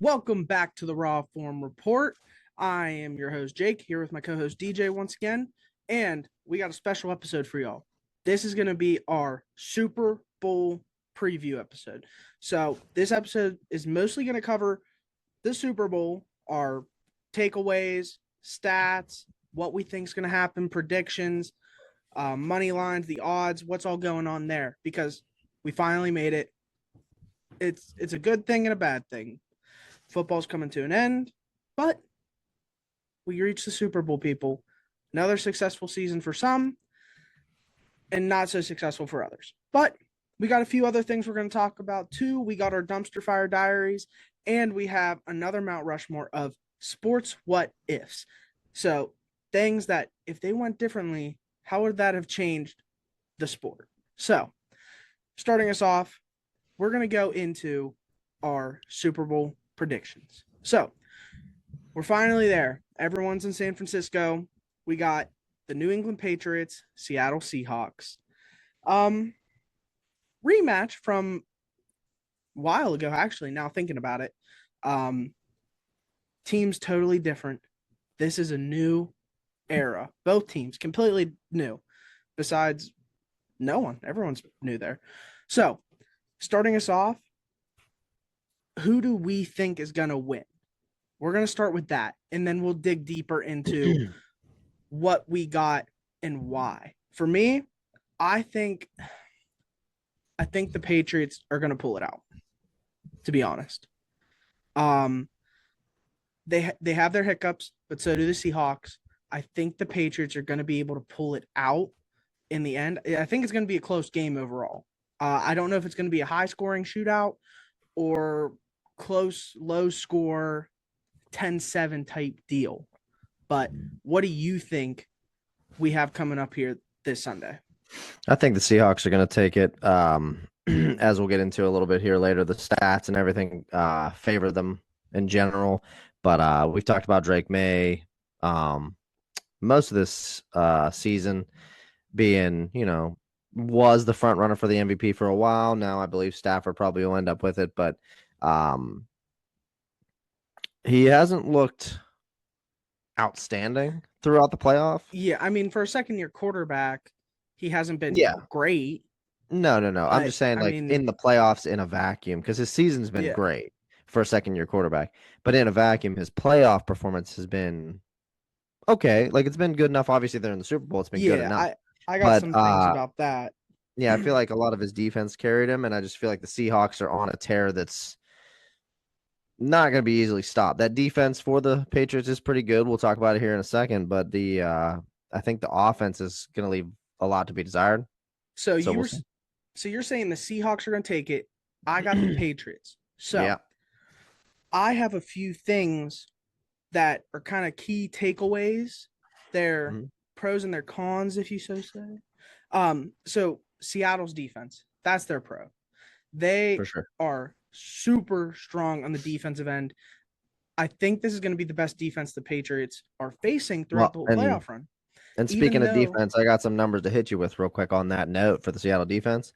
Welcome back to the RawForm Report. I am your host, Jake, here with my co-host, DJ, once again, and we got a special episode for y'all. This is going to be our Super Bowl preview episode. So this episode is mostly going to cover the Super Bowl, our takeaways, stats, what we think is going to happen, predictions, money lines, the odds, what's all going on there, because we finally made it. It's a good thing and a bad thing. Football's coming to an end, but we reached the Super Bowl, people. Another successful season for some and not so successful for others. But we got a few other things we're going to talk about too. We got our dumpster fire diaries, and we have another Mount Rushmore of sports what-ifs. So things that if they went differently, how would that have changed the sport? So starting us off, we're going to go into our Super Bowl predictions. So we're finally there. Everyone's in San Francisco. We got the New England Patriots, Seattle Seahawks. Rematch from a while ago, actually, now thinking about it. Teams totally different. This is a new era. Both teams completely new. Besides no one. Everyone's new there. So starting us off, who do we think is going to win? We're going to start with that, and then we'll dig deeper into what we got and why. For me, I think the Patriots are going to pull it out, to be honest. They have their hiccups, but so do the Seahawks. I think the Patriots are going to be able to pull it out in the end. I think it's going to be a close game overall. I don't know if it's going to be a high-scoring shootout or close, low-score 10-7 type deal. But what do you think we have coming up here this Sunday? I think the Seahawks are going to take it. As we'll get into a little bit here later, the stats and everything favor them in general. But we've talked about Drake May most of this season being, was the front runner for the MVP for a while. Now I believe Stafford probably will end up with it, but he hasn't looked outstanding throughout the playoff. Yeah, I mean, for a second-year quarterback, he hasn't been great. No. I'm just saying, in the playoffs in a vacuum, because his season's been great for a second-year quarterback. But in a vacuum, his playoff performance has been okay. Like, it's been good enough. Obviously, they're in the Super Bowl. It's been good enough. I got some things about that. Yeah, I feel like a lot of his defense carried him, and I just feel like the Seahawks are on a tear that's not going to be easily stopped. That defense for the Patriots is pretty good. We'll talk about it here in a second, but I think the offense is going to leave a lot to be desired. So you're saying the Seahawks are going to take it. I got the Patriots. So yeah. I have a few things that are kind of key takeaways. They're pros and their cons, if you so say. So Seattle's defense, that's their pro. They are super strong on the defensive end. I think this is going to be the best defense the Patriots are facing throughout the whole playoff run. And speaking of defense, I got some numbers to hit you with real quick on that note for the Seattle defense.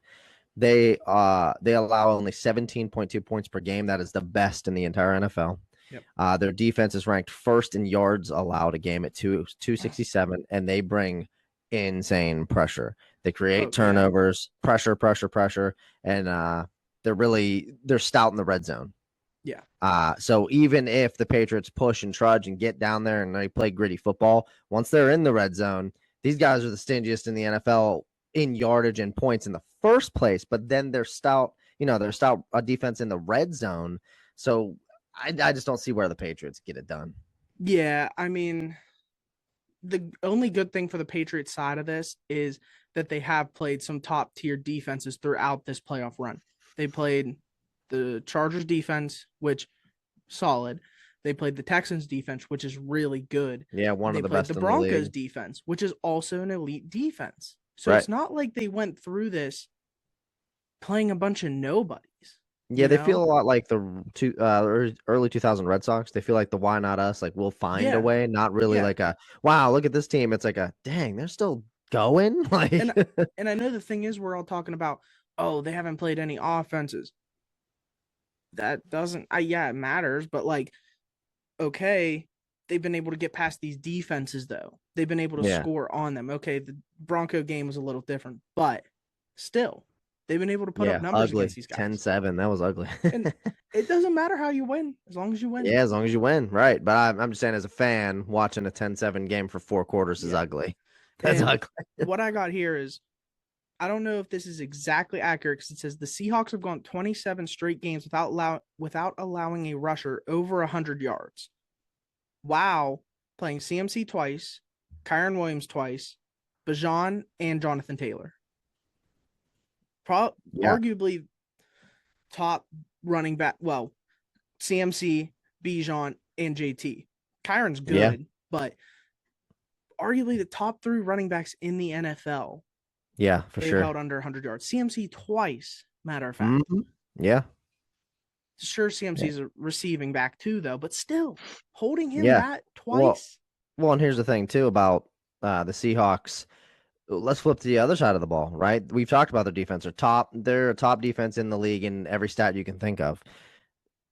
They allow only 17.2 points per game. That is the best in the entire NFL. Yep. Their defense is ranked first in yards allowed a game at 267, and they bring insane pressure. They create turnovers, pressure, and they're stout in the red zone. Yeah. So even if the Patriots push and trudge and get down there and they play gritty football, once they're in the red zone, these guys are the stingiest in the NFL in yardage and points in the first place. But then they're stout, defense in the red zone. So I just don't see where the Patriots get it done. Yeah, I mean, the only good thing for the Patriots side of this is that they have played some top tier defenses throughout this playoff run. They played the Chargers defense, which solid. They played the Texans defense, which is really good. Yeah, one of the best. They played the Broncos defense, which is also an elite defense. So It's not like they went through this playing a bunch of nobodies. Yeah, they feel a lot like the early 2000 Red Sox. They feel like the why not us? Like, we'll find a way. Not really like a, wow, look at this team. It's like a, dang, they're still going. Like, and I know the thing is, we're all talking about, oh, they haven't played any offenses. that doesn't. Yeah, it matters, but like, okay, they've been able to get past these defenses though. They've been able to Yeah. score on them. Okay, the Bronco game was a little different, but still, they've been able to put up Yeah. numbers against Ugly. these guys. 10-7. That was ugly. And it doesn't matter how you win, as long as you win. Yeah, as long as you win, right? But I'm just saying, as a fan, watching a 10-7 game for 4 quarters is Yeah. ugly. That's And ugly. what I got here is, I don't know if this is exactly accurate because it says the Seahawks have gone 27 straight games without allowing a rusher over 100 yards. Wow, playing CMC twice, Kyron Williams twice, Bajan and Jonathan Taylor. Arguably top running back. Well, CMC, Bijan, and JT. Kyron's good, but arguably the top 3 running backs in the NFL. Yeah, for They've sure. held under 100 yards. CMC twice, matter of fact. Mm-hmm. Yeah. Sure, CMC's a receiving back too, though, but still holding him that twice. Well, and here's the thing too about the Seahawks. Let's flip to the other side of the ball, right? We've talked about their defense. They're a top defense in the league in every stat you can think of.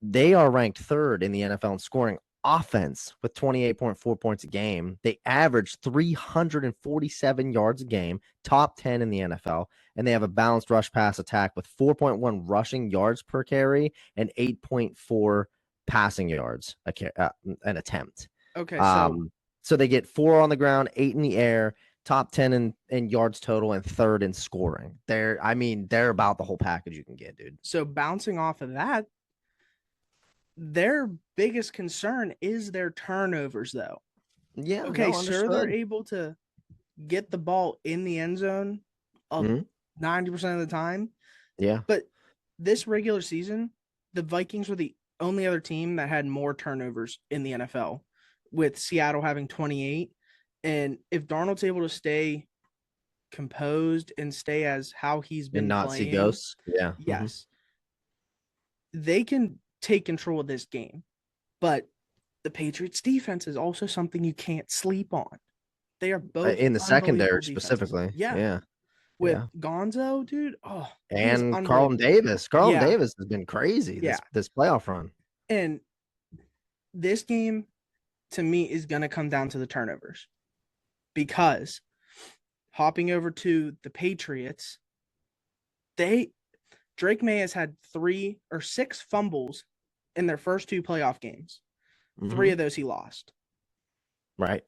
They are ranked 3rd in the NFL in scoring offense with 28.4 points a game. They average 347 yards a game, top 10 in the NFL, and they have a balanced rush pass attack with 4.1 rushing yards per carry and 8.4 passing yards an attempt. Okay, so they get 4 on the ground, 8 in the air, top 10 in yards total, and 3rd in scoring. They're about the whole package you can get, dude. So bouncing off of that, their biggest concern is their turnovers, though. Yeah. Okay, sure, they're able to get the ball in the end zone 90% of the time. Yeah. But this regular season, the Vikings were the only other team that had more turnovers in the NFL, with Seattle having 28. And if Darnold's able to stay composed and stay as how he's been and not playing, see ghosts, yes, they can take control of this game. But the Patriots defense is also something you can't sleep on. They are both in the secondary specifically. Yeah. With Gonzo, dude. Oh, and Carlton Davis. Davis has been crazy this playoff run. And this game, to me, is going to come down to the turnovers. Because hopping over to the Patriots, Drake May has had 3 or 6 fumbles in their first 2 playoff games. 3 of those he lost. Right.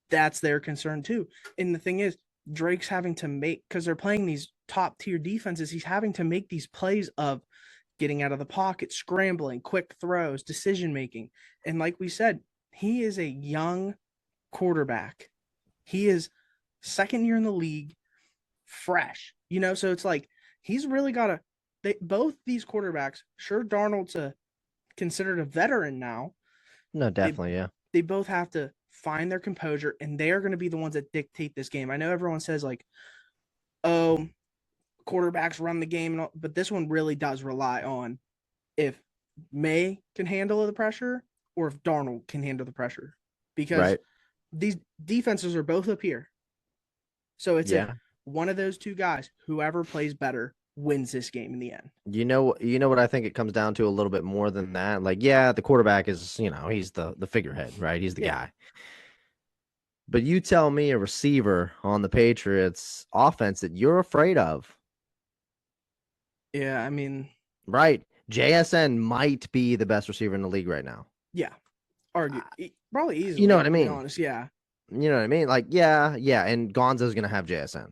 That's their concern too. And the thing is, Drake's having to make, because they're playing these top tier defenses, he's having to make these plays of getting out of the pocket, scrambling, quick throws, decision making. And like we said, he is a young quarterback. He is 2nd year in the league, fresh, so it's like he's really got both these quarterbacks, sure, Darnold's considered a veteran now. No, definitely, yeah. They both have to find their composure, and they are going to be the ones that dictate this game. I know everyone says like, oh, quarterbacks run the game, but this one really does rely on if May can handle the pressure or if Darnold can handle the pressure, because these defenses are both up here. So it's one of those 2 guys, whoever plays better wins this game in the end. You know what I think it comes down to a little bit more than that. Like, the quarterback is, he's the figurehead, right? He's the guy. But you tell me a receiver on the Patriots offense that you're afraid of. Yeah, I mean, right. JSN might be the best receiver in the league right now. Yeah. Probably easily. You know what I mean? To be honest, yeah. You know what I mean? Like, and Gonzo's going to have JSN.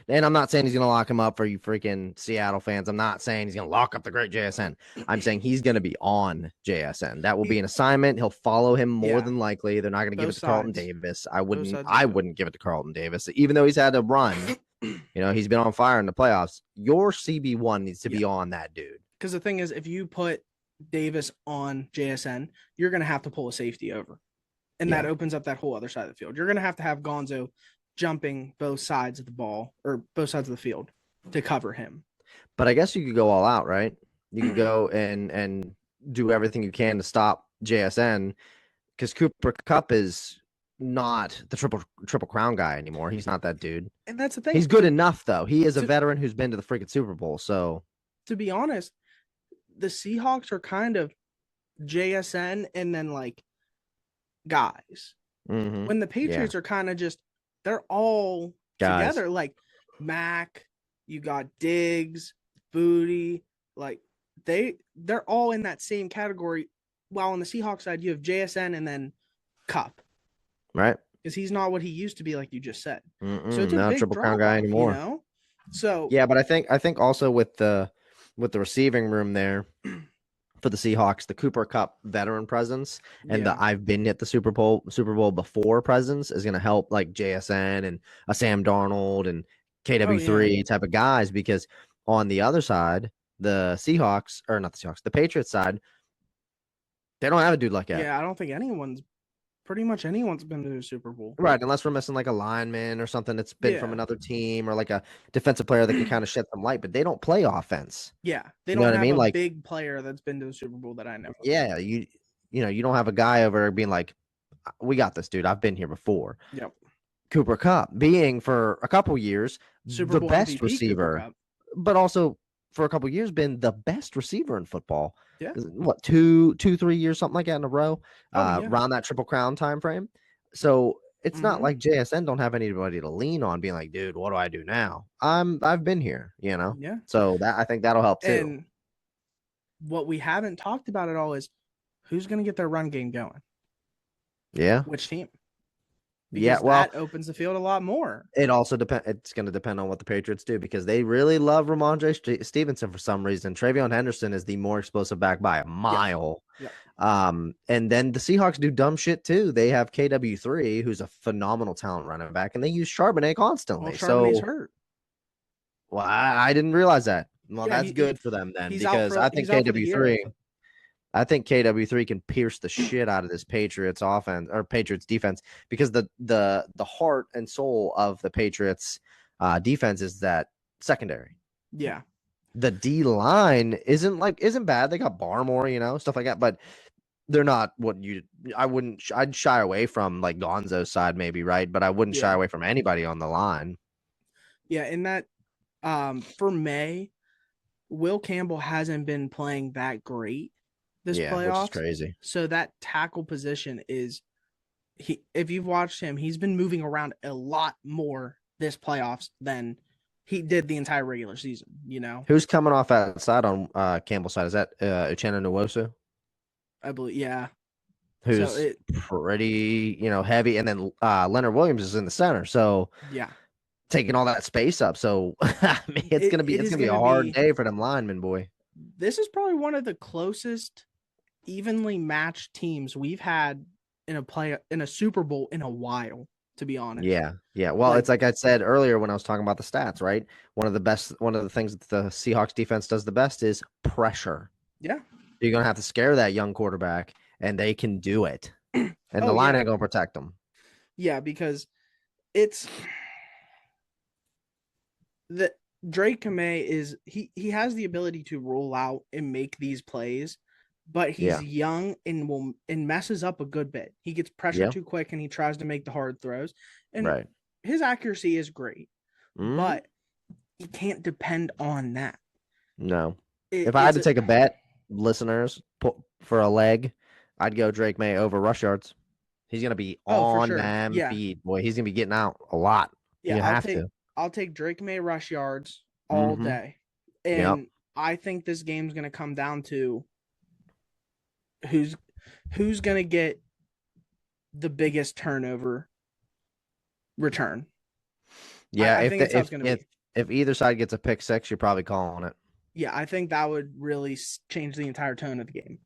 And I'm not saying he's going to lock him up for you freaking Seattle fans. I'm not saying he's going to lock up the great JSN. I'm saying he's going to be on JSN. That will be an assignment. He'll follow him more than likely. They're not going to give it to Carlton Davis. I wouldn't give it to Carlton Davis, even though he's had a run. He's been on fire in the playoffs. Your CB1 needs to be on that dude. Because the thing is, if you put Davis on JSN, you're going to have to pull a safety over. And that opens up that whole other side of the field. You're going to have Gonzo jumping both sides of the ball or both sides of the field to cover him. But I guess you could go all out, right? You could go and do everything you can to stop JSN, because Cooper Kupp is not the triple crown guy anymore. He's not that dude. And that's the thing. He's good enough, though. He is a veteran who's been to the freaking Super Bowl. So, to be honest, the Seahawks are kind of JSN and then like guys. When the Patriots are kind of just, they're all guys together. Like Mac, you got Diggs, Booty, like they're all in that same category. While on the Seahawks side, you have JSN and then Cup, right? Because he's not what he used to be, like you just said. So it's a not a big triple crown drop guy off, anymore. you know. So yeah, but I think also with the receiving room there for the Seahawks, the Cooper Cup veteran presence and the I've been at the Super Bowl before presence is going to help like JSN and a Sam Darnold and KW3 type of guys, because on the other side, the Seahawks, or not the Seahawks, the Patriots side, they don't have a dude like that. Yeah, I don't think pretty much anyone's been to the Super Bowl. Right, unless we're missing like a lineman or something that's been from another team, or like a defensive player that can kind of shed some light, but they don't play offense. Yeah, they don't have a like, big player that's been to the Super Bowl that I know. Yeah, you don't have a guy over being like, we got this dude. I've been here before. Yep. Cooper Kupp being for a couple years Super Bowl best MVP receiver, but also for a couple years been the best receiver in football. Yeah. What, 3 years, something like that in a row, around that Triple Crown time frame. So it's not like JSN don't have anybody to lean on, being like, dude, what do I do now? I've been here, you know. Yeah. So I think that'll help too. And what we haven't talked about at all is who's going to get their run game going. Yeah. Which team? Because that opens the field a lot more. It also depends. It's going to depend on what the Patriots do, because they really love Ramondre Stevenson for some reason. Travion Henderson is the more explosive back by a mile. Yep. And then the Seahawks do dumb shit too. They have KW3, who's a phenomenal talent running back, and they use Charbonnet constantly. Well, Charbonnet's hurt. Well, I didn't realize that. Well, that's good for them then, because I think KW3 can pierce the shit out of this Patriots offense or Patriots defense, because the heart and soul of the Patriots defense is that secondary. Yeah. The D line isn't bad. They got Barmore, stuff like that, but they're not I'd shy away from like Gonzo's side maybe, right? But I wouldn't shy away from anybody on the line. Yeah, in that for May, Will Campbell hasn't been playing that great this playoffs, which is crazy. So that tackle position is if you've watched him, he's been moving around a lot more this playoffs than he did the entire regular season, Who's coming off outside on Campbell's side? Is that Uchenna Nwosu? I believe, yeah. Who's pretty, heavy, and then Leonard Williams is in the center. So yeah, taking all that space up. So I mean, it's gonna be a hard day for them linemen, boy. This is probably one of the closest evenly matched teams we've had in a Super Bowl in a while, to be honest. Yeah. Well, it's like I said earlier when I was talking about the stats, right? One of the things that the Seahawks defense does the best is pressure. Yeah. You're gonna have to scare that young quarterback, and they can do it. And the line ain't gonna protect them. Yeah, because it's the Drake Kamei is he has the ability to roll out and make these plays, but he's young and messes up a good bit. He gets pressure too quick, and he tries to make the hard throws. And his accuracy is great, but you can't depend on that. No. If I had to take a bet, listeners, for a leg, I'd go Drake May over rush yards. He's gonna be on them feet, boy. He's gonna be getting out a lot. Yeah, I'll take Drake May rush yards all day. And I think this game's going to come down to who's going to get the biggest turnover return. Yeah, if either side gets a pick six, you're probably calling it. Yeah, I think that would really change the entire tone of the game.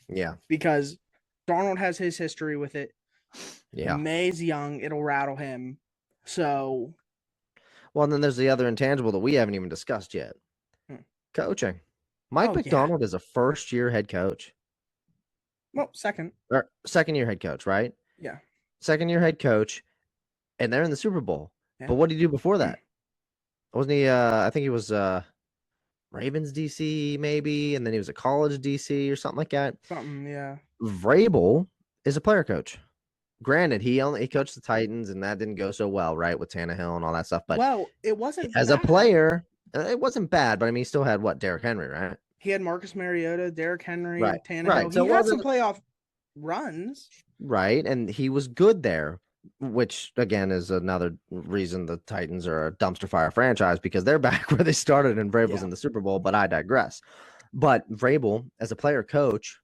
Yeah. Because Darnold has his history with it. Yeah. May's young. It'll rattle him. So. Well, and then there's the other intangible that we haven't even discussed yet. Coaching. Mike McDonald is a first-year head coach. Well, second-year head coach, right? Yeah. Second-year head coach, and they're in the Super Bowl. Yeah. But what did he do before that? Wasn't he, I think he was Ravens DC maybe, and then he was a college DC or something like that. Something, yeah. Vrabel is a player coach. Granted, he coached the Titans, and that didn't go so well, right, with Tannehill and all that stuff. But it wasn't as a player. It wasn't bad, but I mean, he still had Derrick Henry, right? he had Marcus Mariota, Derrick Henry, Right. Tannehill. Right. So he had some playoff runs. Right. And he was good there, which again is another reason the Titans are a dumpster fire franchise because they're back where they started and Vrabel's in the Super Bowl, but I digress. But Vrabel, as a player coach,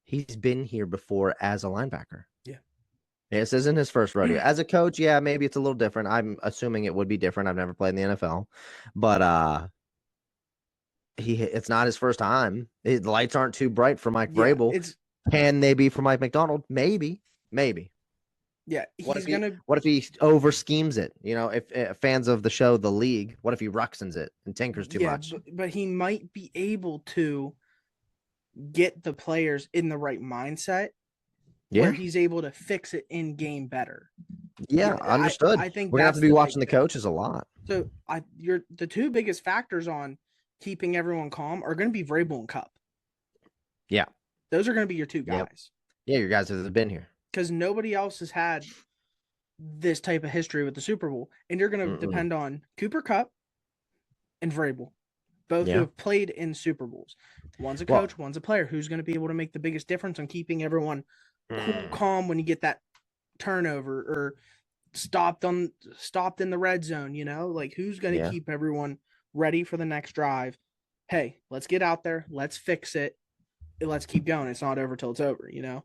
he's been here before as a linebacker. Yeah. This isn't his first rodeo. As a coach, yeah, maybe it's a little different. I'm assuming it would be different. I've never played in the NFL. But it's not his first time. The lights aren't too bright for Mike Vrabel. Can they be for Mike McDonald? Maybe. Yeah, what if he over schemes it? You know, if fans of the show The League, what if he ruxins it and tinkers too much? But he might be able to get the players in the right mindset where he's able to fix it in game better. Yeah, understood. I think we're gonna have to be watching the coaches a lot. So the two biggest factors on keeping everyone calm are going to be Vrabel and Cup. Yeah, those are going to be your two guys. Yeah, your guys have been here because nobody else has had this type of history with the Super Bowl, and you're going to depend on Cooper Kupp and Vrabel, both who have played in Super Bowls. One's a coach, one's a player. Who's going to be able to make the biggest difference on keeping everyone cool, calm when you get that turnover or stopped in the red zone? You know, like who's going to keep everyone ready for the next drive? Hey, let's get out there. Let's fix it. Let's keep going. It's not over till it's over, you know?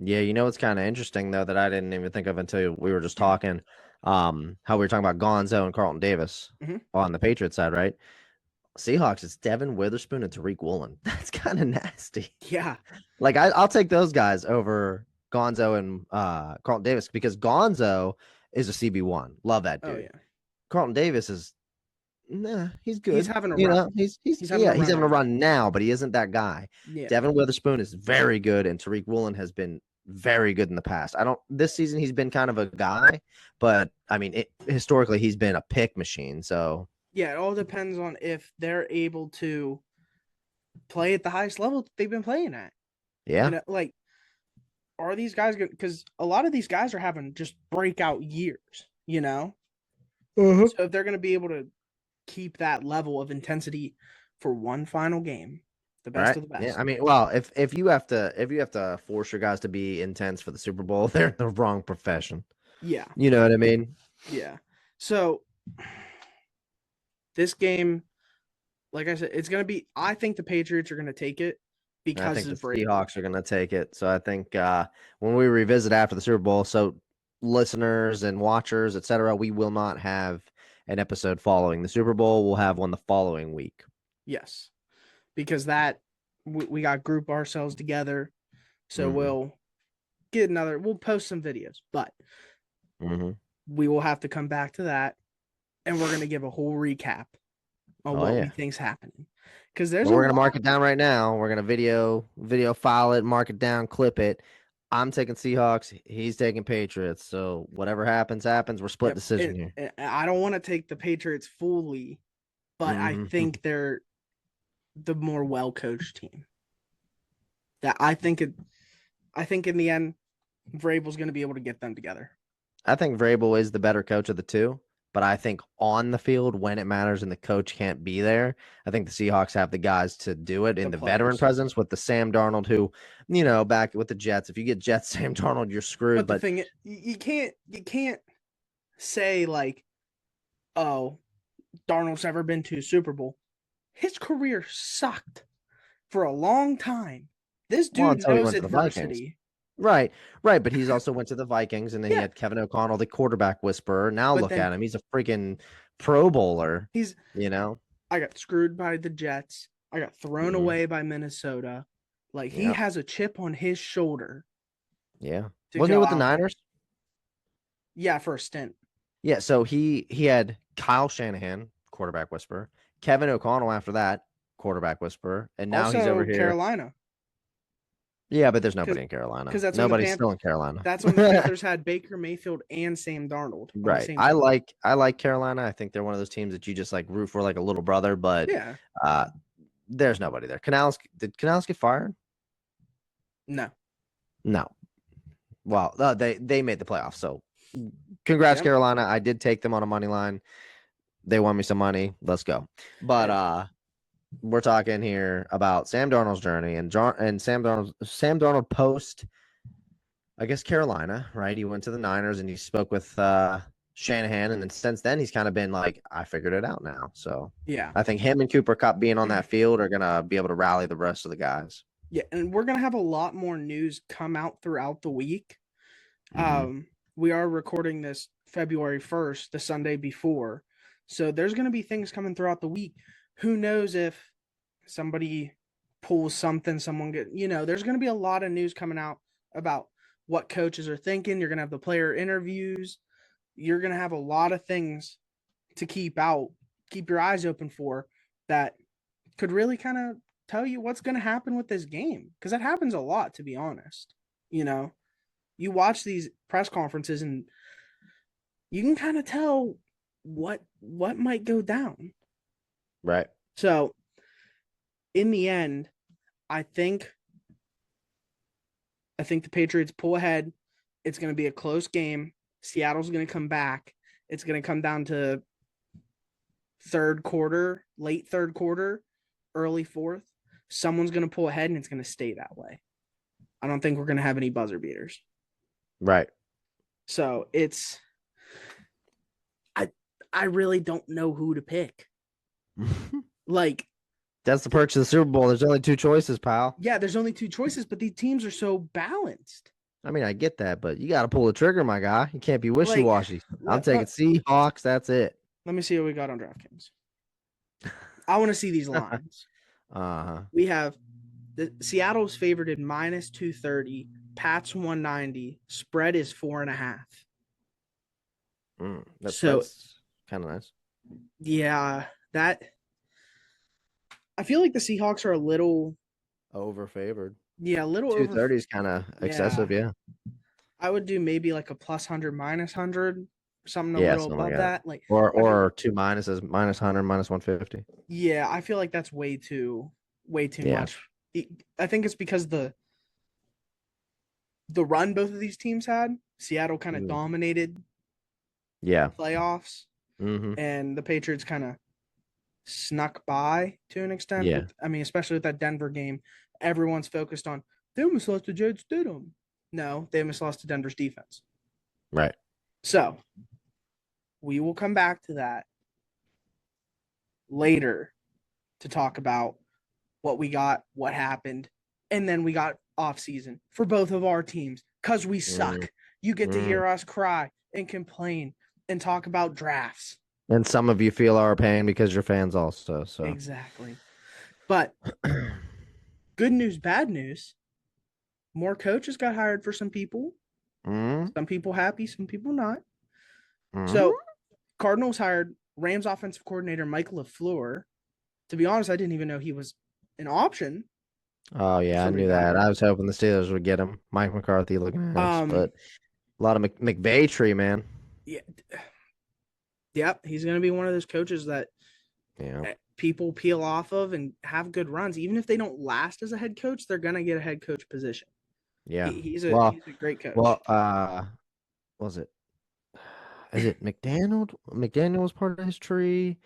Yeah, you know what's kind of interesting, though, that I didn't even think of until we were just talking, how we were talking about Gonzo and Carlton Davis on the Patriots side, right? Seahawks, it's Devin Witherspoon and Tariq Woolen. That's kind of nasty. Yeah. Like, I'll take those guys over Gonzo and Carlton Davis because Gonzo is a CB1. Love that dude. Oh, yeah. Carlton Davis is, he's good. He's having a run. Know, he's having a run now, but he isn't that guy. Yeah. Devin Witherspoon is very good, and Tariq Woolen has been very good in the past. This season he's been kind of a guy, but I mean, historically he's been a pick machine. So yeah, it all depends on if they're able to play at the highest level they've been playing at. Yeah, you know, like are these guys good? Because a lot of these guys are having just breakout years. You know, so if they're going to be able to keep that level of intensity for one final game, the best of the best. Yeah, I mean, well, if you have to force your guys to be intense for the Super Bowl, they're in the wrong profession. Yeah. You know what I mean? Yeah. So this game, like I said, it's going to be, I think the Patriots are going to take it because I think the Seahawks are going to take it. So I think when we revisit after the Super Bowl, so listeners and watchers, etc., we will not have an episode following the Super Bowl. We'll have one the following week. Yes. Because we got to group ourselves together. So we'll post some videos, but we will have to come back to that. And we're going to give a whole recap on what we think's happening. Because we're going to mark it down right now. We're going to video file it, mark it down, clip it. I'm taking Seahawks. He's taking Patriots. So whatever happens. We're split decision here. I don't want to take the Patriots fully, but I think they're the more well-coached team. That I think in the end, Vrabel's going to be able to get them together. I think Vrabel is the better coach of the two, but I think on the field when it matters and the coach can't be there, I think the Seahawks have the guys to do it in the veteran presence with the Sam Darnold, who, you know, back with the Jets. If you get Jets Sam Darnold, you're screwed. But the thing is, you can't say like, oh, Darnold's never been to a Super Bowl. His career sucked for a long time. This dude knows adversity. Right. But he's also went to the Vikings, and then he had Kevin O'Connell, the quarterback whisperer. Now look at him. He's a freaking Pro Bowler. I got screwed by the Jets. I got thrown away by Minnesota. Like, he has a chip on his shoulder. Yeah. Wasn't he with the Niners? Yeah, for a stint. Yeah, so he had Kyle Shanahan, quarterback whisperer. Kevin O'Connell after that, quarterback whisperer. And now he's over here. Carolina. Yeah, but there's nobody in Carolina. Because nobody's still in Carolina. That's when the Panthers had Baker Mayfield and Sam Darnold. Right. I like Carolina. I think they're one of those teams that you just like root for like a little brother. But there's nobody there. Did Canales get fired? No. Well, they made the playoffs. So congrats, Carolina. I did take them on a money line. They won me some money. Let's go. But we're talking here about Sam Darnold's journey and Sam Darnold post, I guess, Carolina, right? He went to the Niners and he spoke with Shanahan, and then since then he's kind of been like, I figured it out now. So Yeah. I think him and Cooper Kupp being on that field are gonna be able to rally the rest of the guys. Yeah, and we're gonna have a lot more news come out throughout the week. Mm-hmm. We are recording this February 1st, the Sunday before. So there's gonna be things coming throughout the week. Who knows if somebody pulls something, there's gonna be a lot of news coming out about what coaches are thinking. You're gonna have the player interviews. You're gonna have a lot of things to keep your eyes open for that could really kind of tell you what's going to happen with this game, because that happens a lot, to be honest. You watch these press conferences and you can kind of tell what might go down. Right. So in the end, I think the Patriots pull ahead. It's going to be a close game. Seattle's going to come back. It's going to come down to third quarter, late third quarter, early fourth. Someone's going to pull ahead and it's going to stay that way. I don't think we're going to have any buzzer beaters. Right. So I really don't know who to pick. Like, that's the perks of the Super Bowl. There's only two choices, pal. Yeah, there's only two choices, but these teams are so balanced. I mean, I get that, but you got to pull the trigger, my guy. You can't be wishy-washy. I'm taking Seahawks. That's it. Let me see what we got on DraftKings. I want to see these lines. We have the Seattle's favored at minus 230, Pats 190, spread is 4.5. That's kind of nice. Yeah, I feel like the Seahawks are a little overfavored. Yeah, a little 230 is kind of excessive. Yeah, I would do maybe like a plus 100, minus 100, something a little above that. Like or two minuses, minus 100, minus 150. Yeah, I feel like that's way too much. I think it's because the run both of these teams had, Seattle kind of dominated playoffs, and the Patriots kind of snuck by to an extent. Yeah. I mean, especially with that Denver game, everyone's focused on they almost lost to Jade Stidham. No, they almost lost to Denver's defense. Right. So we will come back to that later to talk about what we got, what happened, and then we got offseason for both of our teams because we suck. You get to hear us cry and complain and talk about drafts. And some of you feel our pain because you're fans also. So exactly. But good news, bad news. More coaches got hired for some people. Some people happy, some people not. So Cardinals hired Rams offensive coordinator Mike LaFleur. To be honest, I didn't even know he was an option. Oh yeah, I knew that. I was hoping the Steelers would get him. Mike McCarthy looking at us, but a lot of McVay tree, man. Yeah. Yep, he's going to be one of those coaches that people peel off of and have good runs. Even if they don't last as a head coach, they're going to get a head coach position. Yeah, he's a great coach. Well, was it? Is it McDaniel? McDaniel was part of his tree,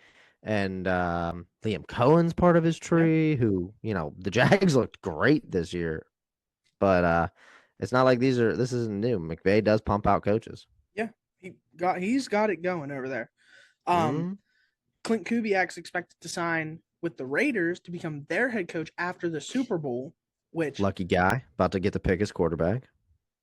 and Liam Cohen's part of his tree. Yeah. Who, the Jags looked great this year, but it's not like this isn't new. McVay does pump out coaches. Yeah, he's got it going over there. Clint Kubiak's expected to sign with the Raiders to become their head coach after the Super Bowl, which lucky guy about to get to pick his quarterback.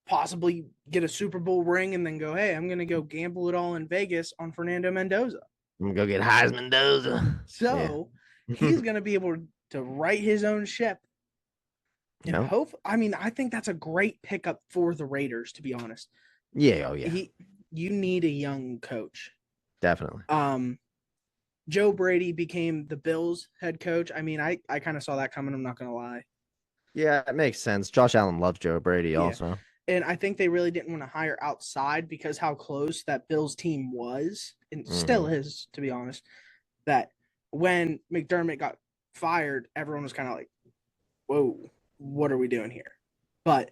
Possibly get a Super Bowl ring and then go, hey, I'm going to go gamble it all in Vegas on Fernando Mendoza. I'm going to go get Heisman Mendoza. So he's going to be able to right his own ship. And I think that's a great pickup for the Raiders, to be honest. Yeah, oh yeah. You need a young coach. Definitely. Joe Brady became the Bills head coach. I mean, I kind of saw that coming, I'm not going to lie. Yeah, it makes sense. Josh Allen loves Joe Brady also. And I think they really didn't want to hire outside because how close that Bills team was, and still is, to be honest, that when McDermott got fired, everyone was kind of like, whoa, what are we doing here? But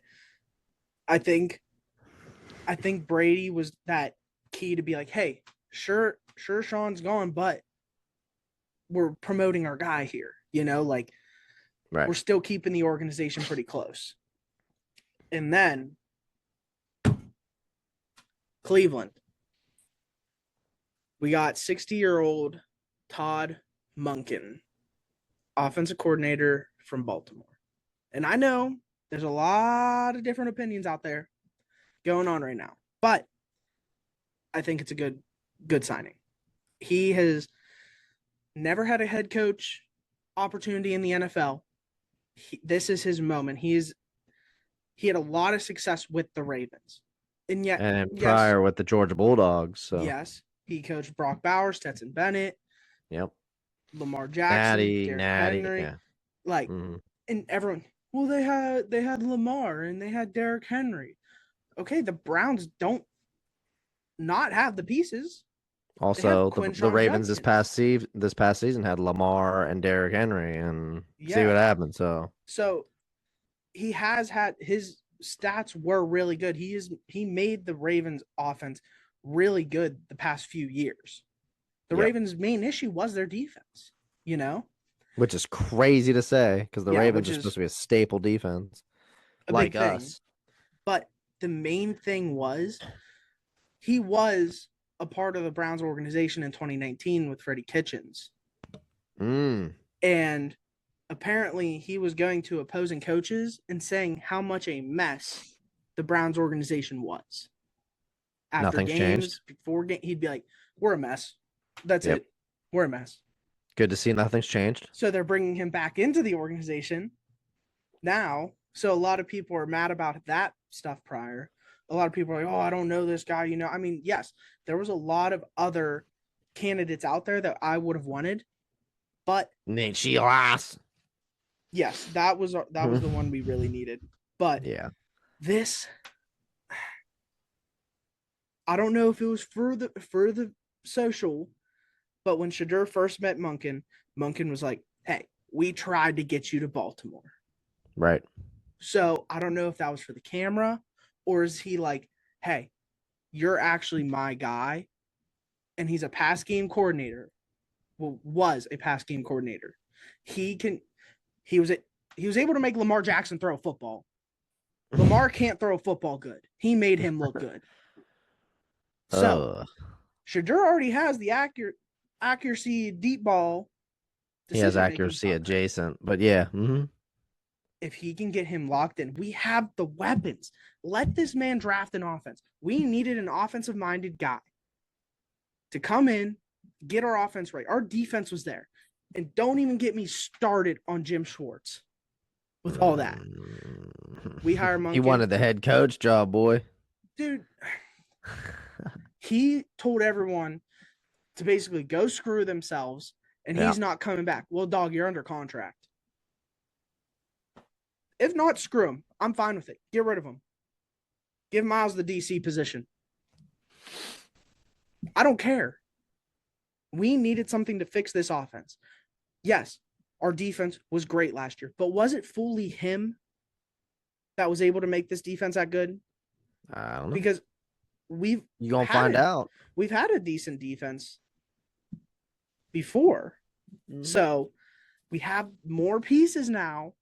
I think Brady was that key to be like, hey, sure Sean's gone, but we're promoting our guy here. Like Right. we're still keeping the organization pretty close. And then Cleveland. We got 60-year-old Todd Monken, offensive coordinator from Baltimore. And I know there's a lot of different opinions out there going on right now, but I think it's a good signing. He has never had a head coach opportunity in the NFL. This is his moment. He had a lot of success with the Ravens. And yet, prior with the Georgia Bulldogs. So. Yes, he coached Brock Bowers, Stetson Bennett. Yep. Lamar Jackson, Derrick Henry. Yeah. And everyone, well, they had Lamar and they had Derrick Henry. Okay, the Browns don't not have the pieces. Also, the Ravens this past season had Lamar and Derrick Henry, and see what happened. So he has had his stats were really good. He made the Ravens offense really good the past few years. The Ravens' main issue was their defense, which is crazy to say because the Ravens are supposed to be a staple defense, like us. But the main thing was he was a part of the Browns organization in 2019 with Freddie Kitchens. And apparently he was going to opposing coaches and saying how much a mess the Browns organization was. After Nothing's changed. Before game, he'd be like, "We're a mess. That's it. We're a mess." Good to see nothing's changed. So they're bringing him back into the organization now. So a lot of people are mad about that stuff prior. A lot of people are like, "Oh, I don't know this guy." I mean, yes, there was a lot of other candidates out there that I would have wanted, but Nate Sheelas. Yes, that was the one we really needed. But this, I don't know if it was for the social, but when Shedeur first met Monken was like, "Hey, we tried to get you to Baltimore." Right. So I don't know if that was for the camera, or is he like, "Hey, you're actually my guy," and he's a pass game coordinator. Well, was a pass game coordinator. He was able to make Lamar Jackson throw a football. Lamar can't throw a football good. He made him look good. So Shedeur already has the accuracy deep ball. He has accuracy adjacent, but if he can get him locked in, we have the weapons. Let this man draft an offense. We needed an offensive-minded guy to come in, get our offense right. Our defense was there. And don't even get me started on Jim Schwartz with all that. We hire Monken. He wanted the head coach job, boy. Dude, he told everyone to basically go screw themselves, and he's not coming back. Well, dog, you're under contract. If not, screw him. I'm fine with it. Get rid of him. Give Miles the DC position. I don't care. We needed something to fix this offense. Yes, our defense was great last year, but was it fully him that was able to make this defense that good? I don't know. Because you're going to find out. We've had a decent defense before. So we have more pieces now.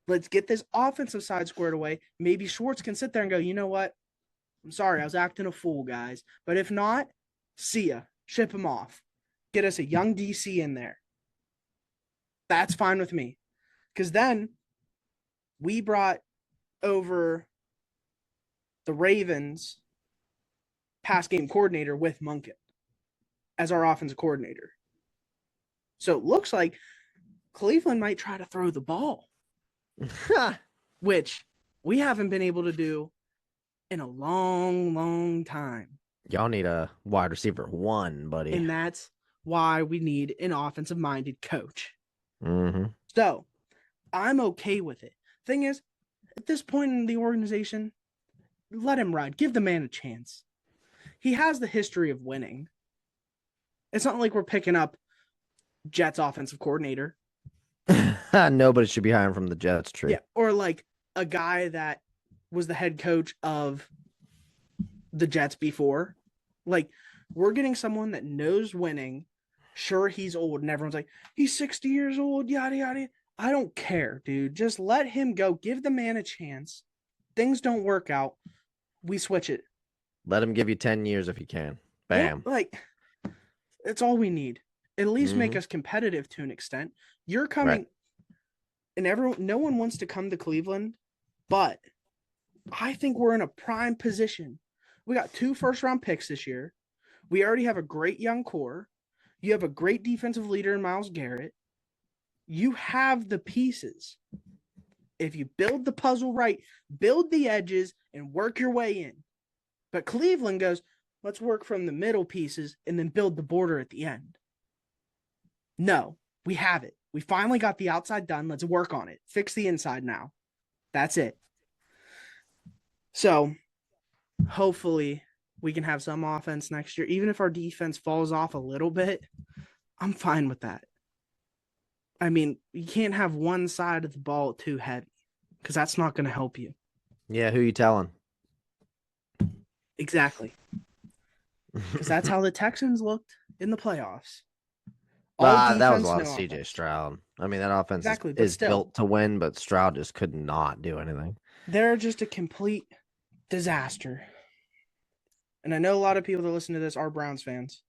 Let's get this offensive side squared away. Maybe Schwartz can sit there and go, "You know what? I'm sorry, I was acting a fool, guys. But if not, see ya. Ship him off. Get us a young DC in there." That's fine with me. Because then we brought over the Ravens pass game coordinator with Monken as our offensive coordinator. So it looks like Cleveland might try to throw the ball, which we haven't been able to do in a long, long time. Y'all need a wide receiver one, buddy. And that's why we need an offensive-minded coach. Mm-hmm. So I'm okay with it. Thing is, at this point in the organization, let him ride. Give the man a chance. He has the history of winning. It's not like we're picking up Jets offensive coordinator. Nobody should be hiring from the Jets tree. Yeah, or like a guy that was the head coach of the Jets before. Like, we're getting someone that knows winning, Sure, he's old, and everyone's like, he's 60 years old, yada, yada. I don't care, dude. Just let him go. Give the man a chance. Things don't work out. We switch it. Let him give you 10 years if he can. Yeah, Bam. like, it's all we need. At least make Mhm. us competitive to an extent. You're coming, Right. and no one wants to come to Cleveland, but I think we're in a prime position. We got 2 first-round picks this year. We already have a great young core. You have a great defensive leader in Myles Garrett. You have the pieces. If you build the puzzle right, build the edges, and work your way in. But Cleveland goes, let's work from the middle pieces and then build the border at the end. No, we have it. We finally got the outside done. Let's work on it. Fix the inside now. That's it. So hopefully we can have some offense next year. Even if our defense falls off a little bit, I'm fine with that. I mean, you can't have one side of the ball too heavy because that's not going to help you. Yeah, who you telling? Exactly. Because that's how the Texans looked in the playoffs. That was a Defense, lot no of CJ offense. Stroud. I mean, that offense Exactly, but is still, built to win, but Stroud just could not do anything. they're just a complete disaster. And I know a lot of people that listen to this are Browns fans.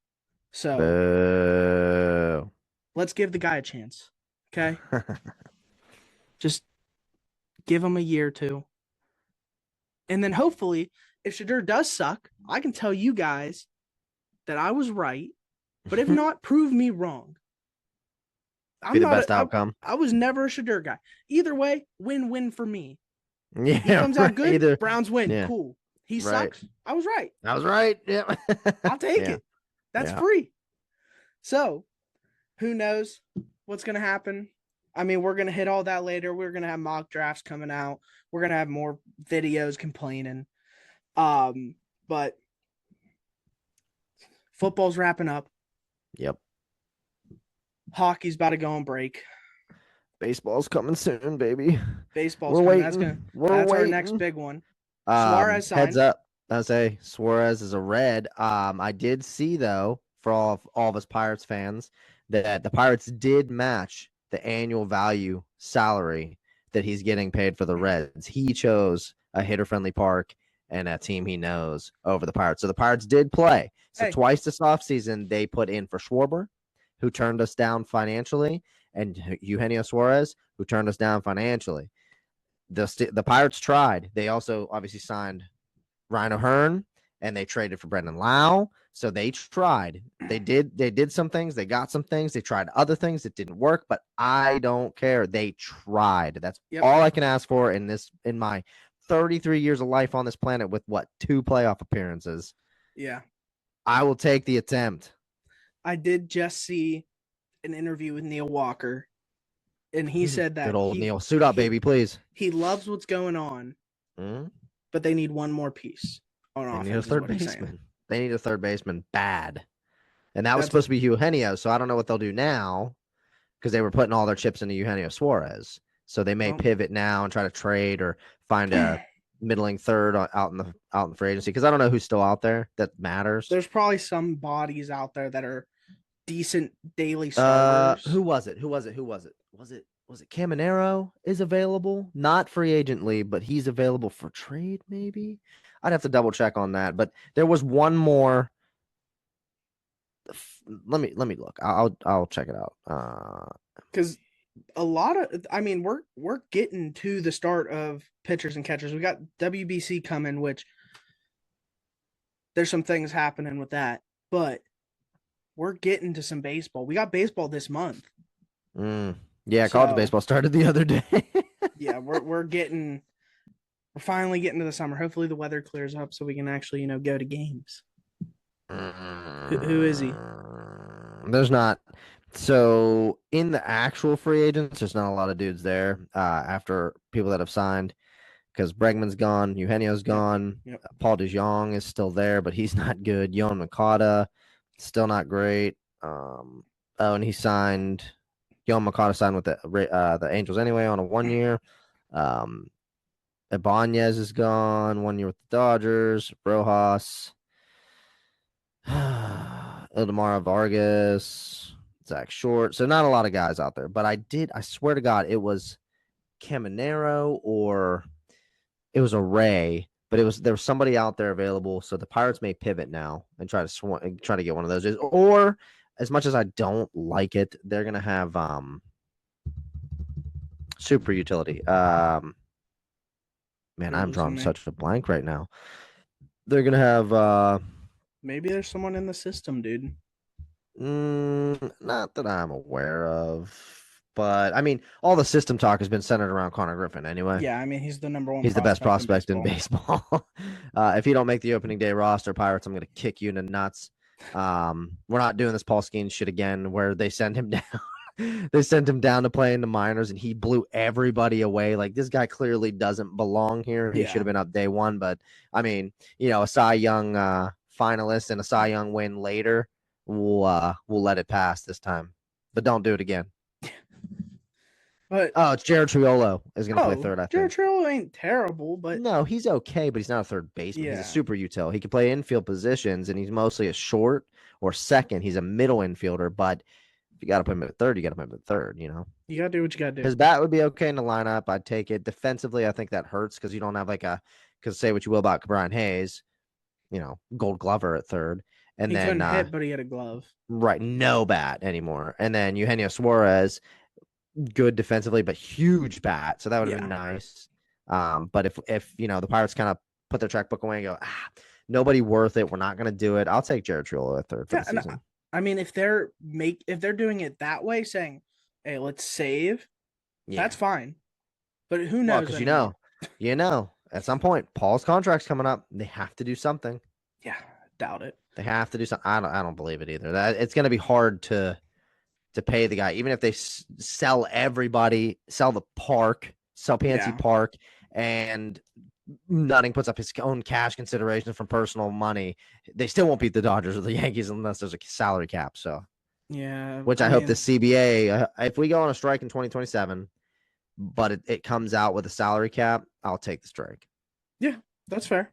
So Boo. let's give the guy a chance. Okay? Just give him a year or two. And then hopefully, if Shadur does suck, I can tell you guys that I was right. But if not, prove me wrong. Be the best outcome. I was never a Shadur guy. Either way, win-win for me. Yeah, He comes out good, either. Browns win. Yeah. Cool. He Right. sucks. I was right. I was right. Yeah. I'll take Yeah. it. That's Yeah. free. So, who knows what's going to happen? I mean, we're going to hit all that later. We're going to have mock drafts coming out. We're going to have more videos complaining. But football's wrapping up. Yep. Hockey's about to go on break. Baseball's coming soon, baby. Baseball's We're coming. waiting. That's our next big one. Suarez signed. Heads up. I say Suarez is a red. I did see though, for all of us Pirates fans, that the Pirates did match the annual value salary that he's getting paid for the Reds. He chose a hitter-friendly park and a team he knows over the Pirates. So the Pirates did play. So twice this offseason, they put in for Schwarber, who turned us down financially, and Eugenio Suarez, who turned us down financially. The Pirates tried. They also obviously signed Ryan O'Hearn, and they traded for Brendan Lau. So they tried. They did some things. They got some things. They tried other things. It didn't work, but I don't care. They tried. That's all I can ask for in my 33 years of life on this planet with 2 playoff appearances. Yeah. I will take the attempt. I did just see an interview with Neil Walker, and he said that good old Neil, suit up, baby, please. He loves what's going on, but they need one more piece on offense. They need a third baseman. They need a third baseman bad, and that was supposed to be Eugenio. So I don't know what they'll do now because they were putting all their chips into Eugenio Suarez. So they may pivot now and try to trade or find a middling third out in the free agency, because I don't know who's still out there that matters. There's probably some bodies out there that are decent daily starters. Who was it? Was it Caminero is available? Not free agently, but he's available for trade, maybe? I'd have to double check on that. But there was one more. Let me look. I'll check it out. Because a lot of, I mean, we're getting to the start of pitchers and catchers. We got WBC coming, which there's some things happening with that, but we're getting to some baseball. We got baseball this month. Yeah, college baseball started the other day. Yeah, we're finally getting to the summer. Hopefully the weather clears up so we can actually, go to games. Who is he? There's not. So in the actual free agents, there's not a lot of dudes there after people that have signed, because Bregman's gone, Eugenio's gone, Paul DeJong is still there, but he's not good. Yohan Moncada, still not great. And he signed. Yohan Moncada signed with the Angels anyway on a 1 year. Ibanez is gone, 1 year with the Dodgers. Rojas. Ildemar Vargas, Zach Short. So not a lot of guys out there. But I swear to God, it was Caminero or it was a Ray, but there was somebody out there available. So the Pirates may pivot now and try to get one of those. Or as much as I don't like it, they're gonna have super utility. Man, I'm drawing such a blank right now. They're gonna have maybe there's someone in the system, dude. Not that I'm aware of, but I mean, all the system talk has been centered around Connor Griffin anyway. Yeah, I mean, he's the number one. He's the best prospect in baseball. If you don't make the opening day roster, Pirates, I'm going to kick you in the nuts. We're not doing this Paul Skeens shit again, where they send him down. They sent him down to play in the minors, and he blew everybody away. Like, this guy clearly doesn't belong here. He should have been up day one. But I mean, a Cy Young finalist and a Cy Young win later. We'll let it pass this time, but don't do it again. But it's Jared Triolo is going to play third. I think Jared Triolo ain't terrible, but no, he's okay, but he's not a third baseman. He's a super util. He can play infield positions, and he's mostly a short or second. He's a middle infielder, but if you got to put him at third, you got to put him at third. You got to do what you got to do. His bat would be okay in the lineup. I'd take it. Defensively, I think that hurts because you don't have because say what you will about Brian Hayes, Gold Glover at third. And he then couldn't hit, but he had a glove. Right, no bat anymore. And then Eugenio Suarez, good defensively, but huge bat. So that would have been nice. But if the Pirates kind of put their checkbook away and go, nobody worth it, we're not going to do it. I'll take Jared Triolo at third for the season. I mean, if they're doing it that way, saying, "Hey, let's save," that's fine. But who knows? Because at some point, Paul's contract's coming up. They have to do something. Yeah, doubt it. They have to do something. I don't believe it either. It's going to be hard to pay the guy, even if they sell everybody, sell the park, sell PNC Park, and Nutting puts up his own cash consideration from personal money. They still won't beat the Dodgers or the Yankees unless there's a salary cap. So which I hope the CBA, if we go on a strike in 2027, but it comes out with a salary cap, I'll take the strike. Yeah, that's fair.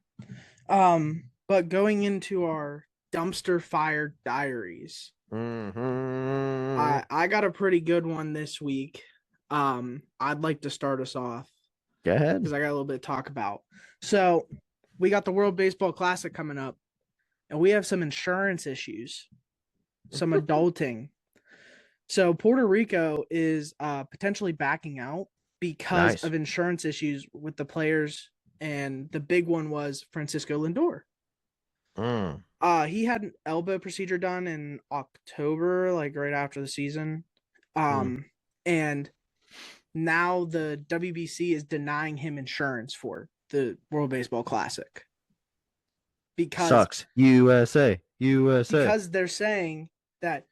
But going into our dumpster fire diaries, I got a pretty good one this week. I'd like to start us off. Go ahead, because I got a little bit to talk about. So we got the World Baseball Classic coming up, and we have some insurance issues, some adulting. So Puerto Rico is potentially backing out because of insurance issues with the players, and the big one was Francisco Lindor. He had an elbow procedure done in October, like right after the season. And now the WBC is denying him insurance for the World Baseball Classic. Because sucks. USA. Because they're saying that,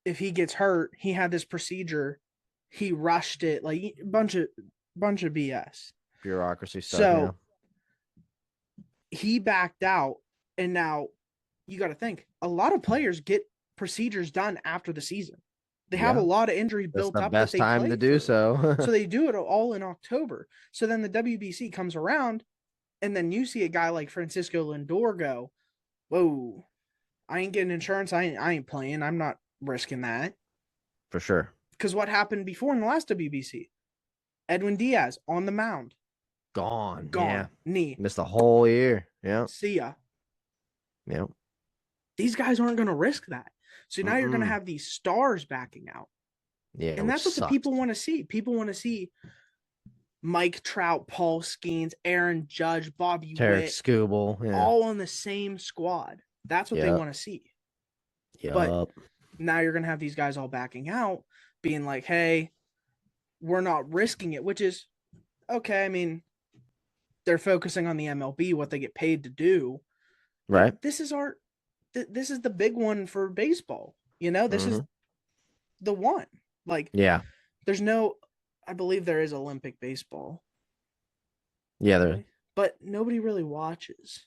if he gets hurt, he had this procedure, he rushed it, like a bunch of BS. Bureaucracy stuff. So he backed out. And now you got to think, a lot of players get procedures done after the season. They have a lot of injury built up. That's the best time to do so. So they do it all in October. So then the WBC comes around, and then you see a guy like Francisco Lindor go, "Whoa, I ain't getting insurance. I ain't playing. I'm not risking that." For sure. Because what happened before in the last WBC? Edwin Diaz on the mound. Gone. Yeah. Knee. Missed the whole year. Yeah. See ya. Yep. These guys aren't going to risk that. So now you're going to have these stars backing out. Yeah. And that's what the people want to see. People want to see Mike Trout, Paul Skeens, Aaron Judge, Bobby Tarek Witt, Skubal, all on the same squad. That's what they want to see. But now you're going to have these guys all backing out, being like, hey, we're not risking it, which is okay. I mean, they're focusing on the MLB, what they get paid to do. Right. This is the big one for baseball. This is the one. Like, there's I believe there is Olympic baseball. Yeah, there is. But nobody really watches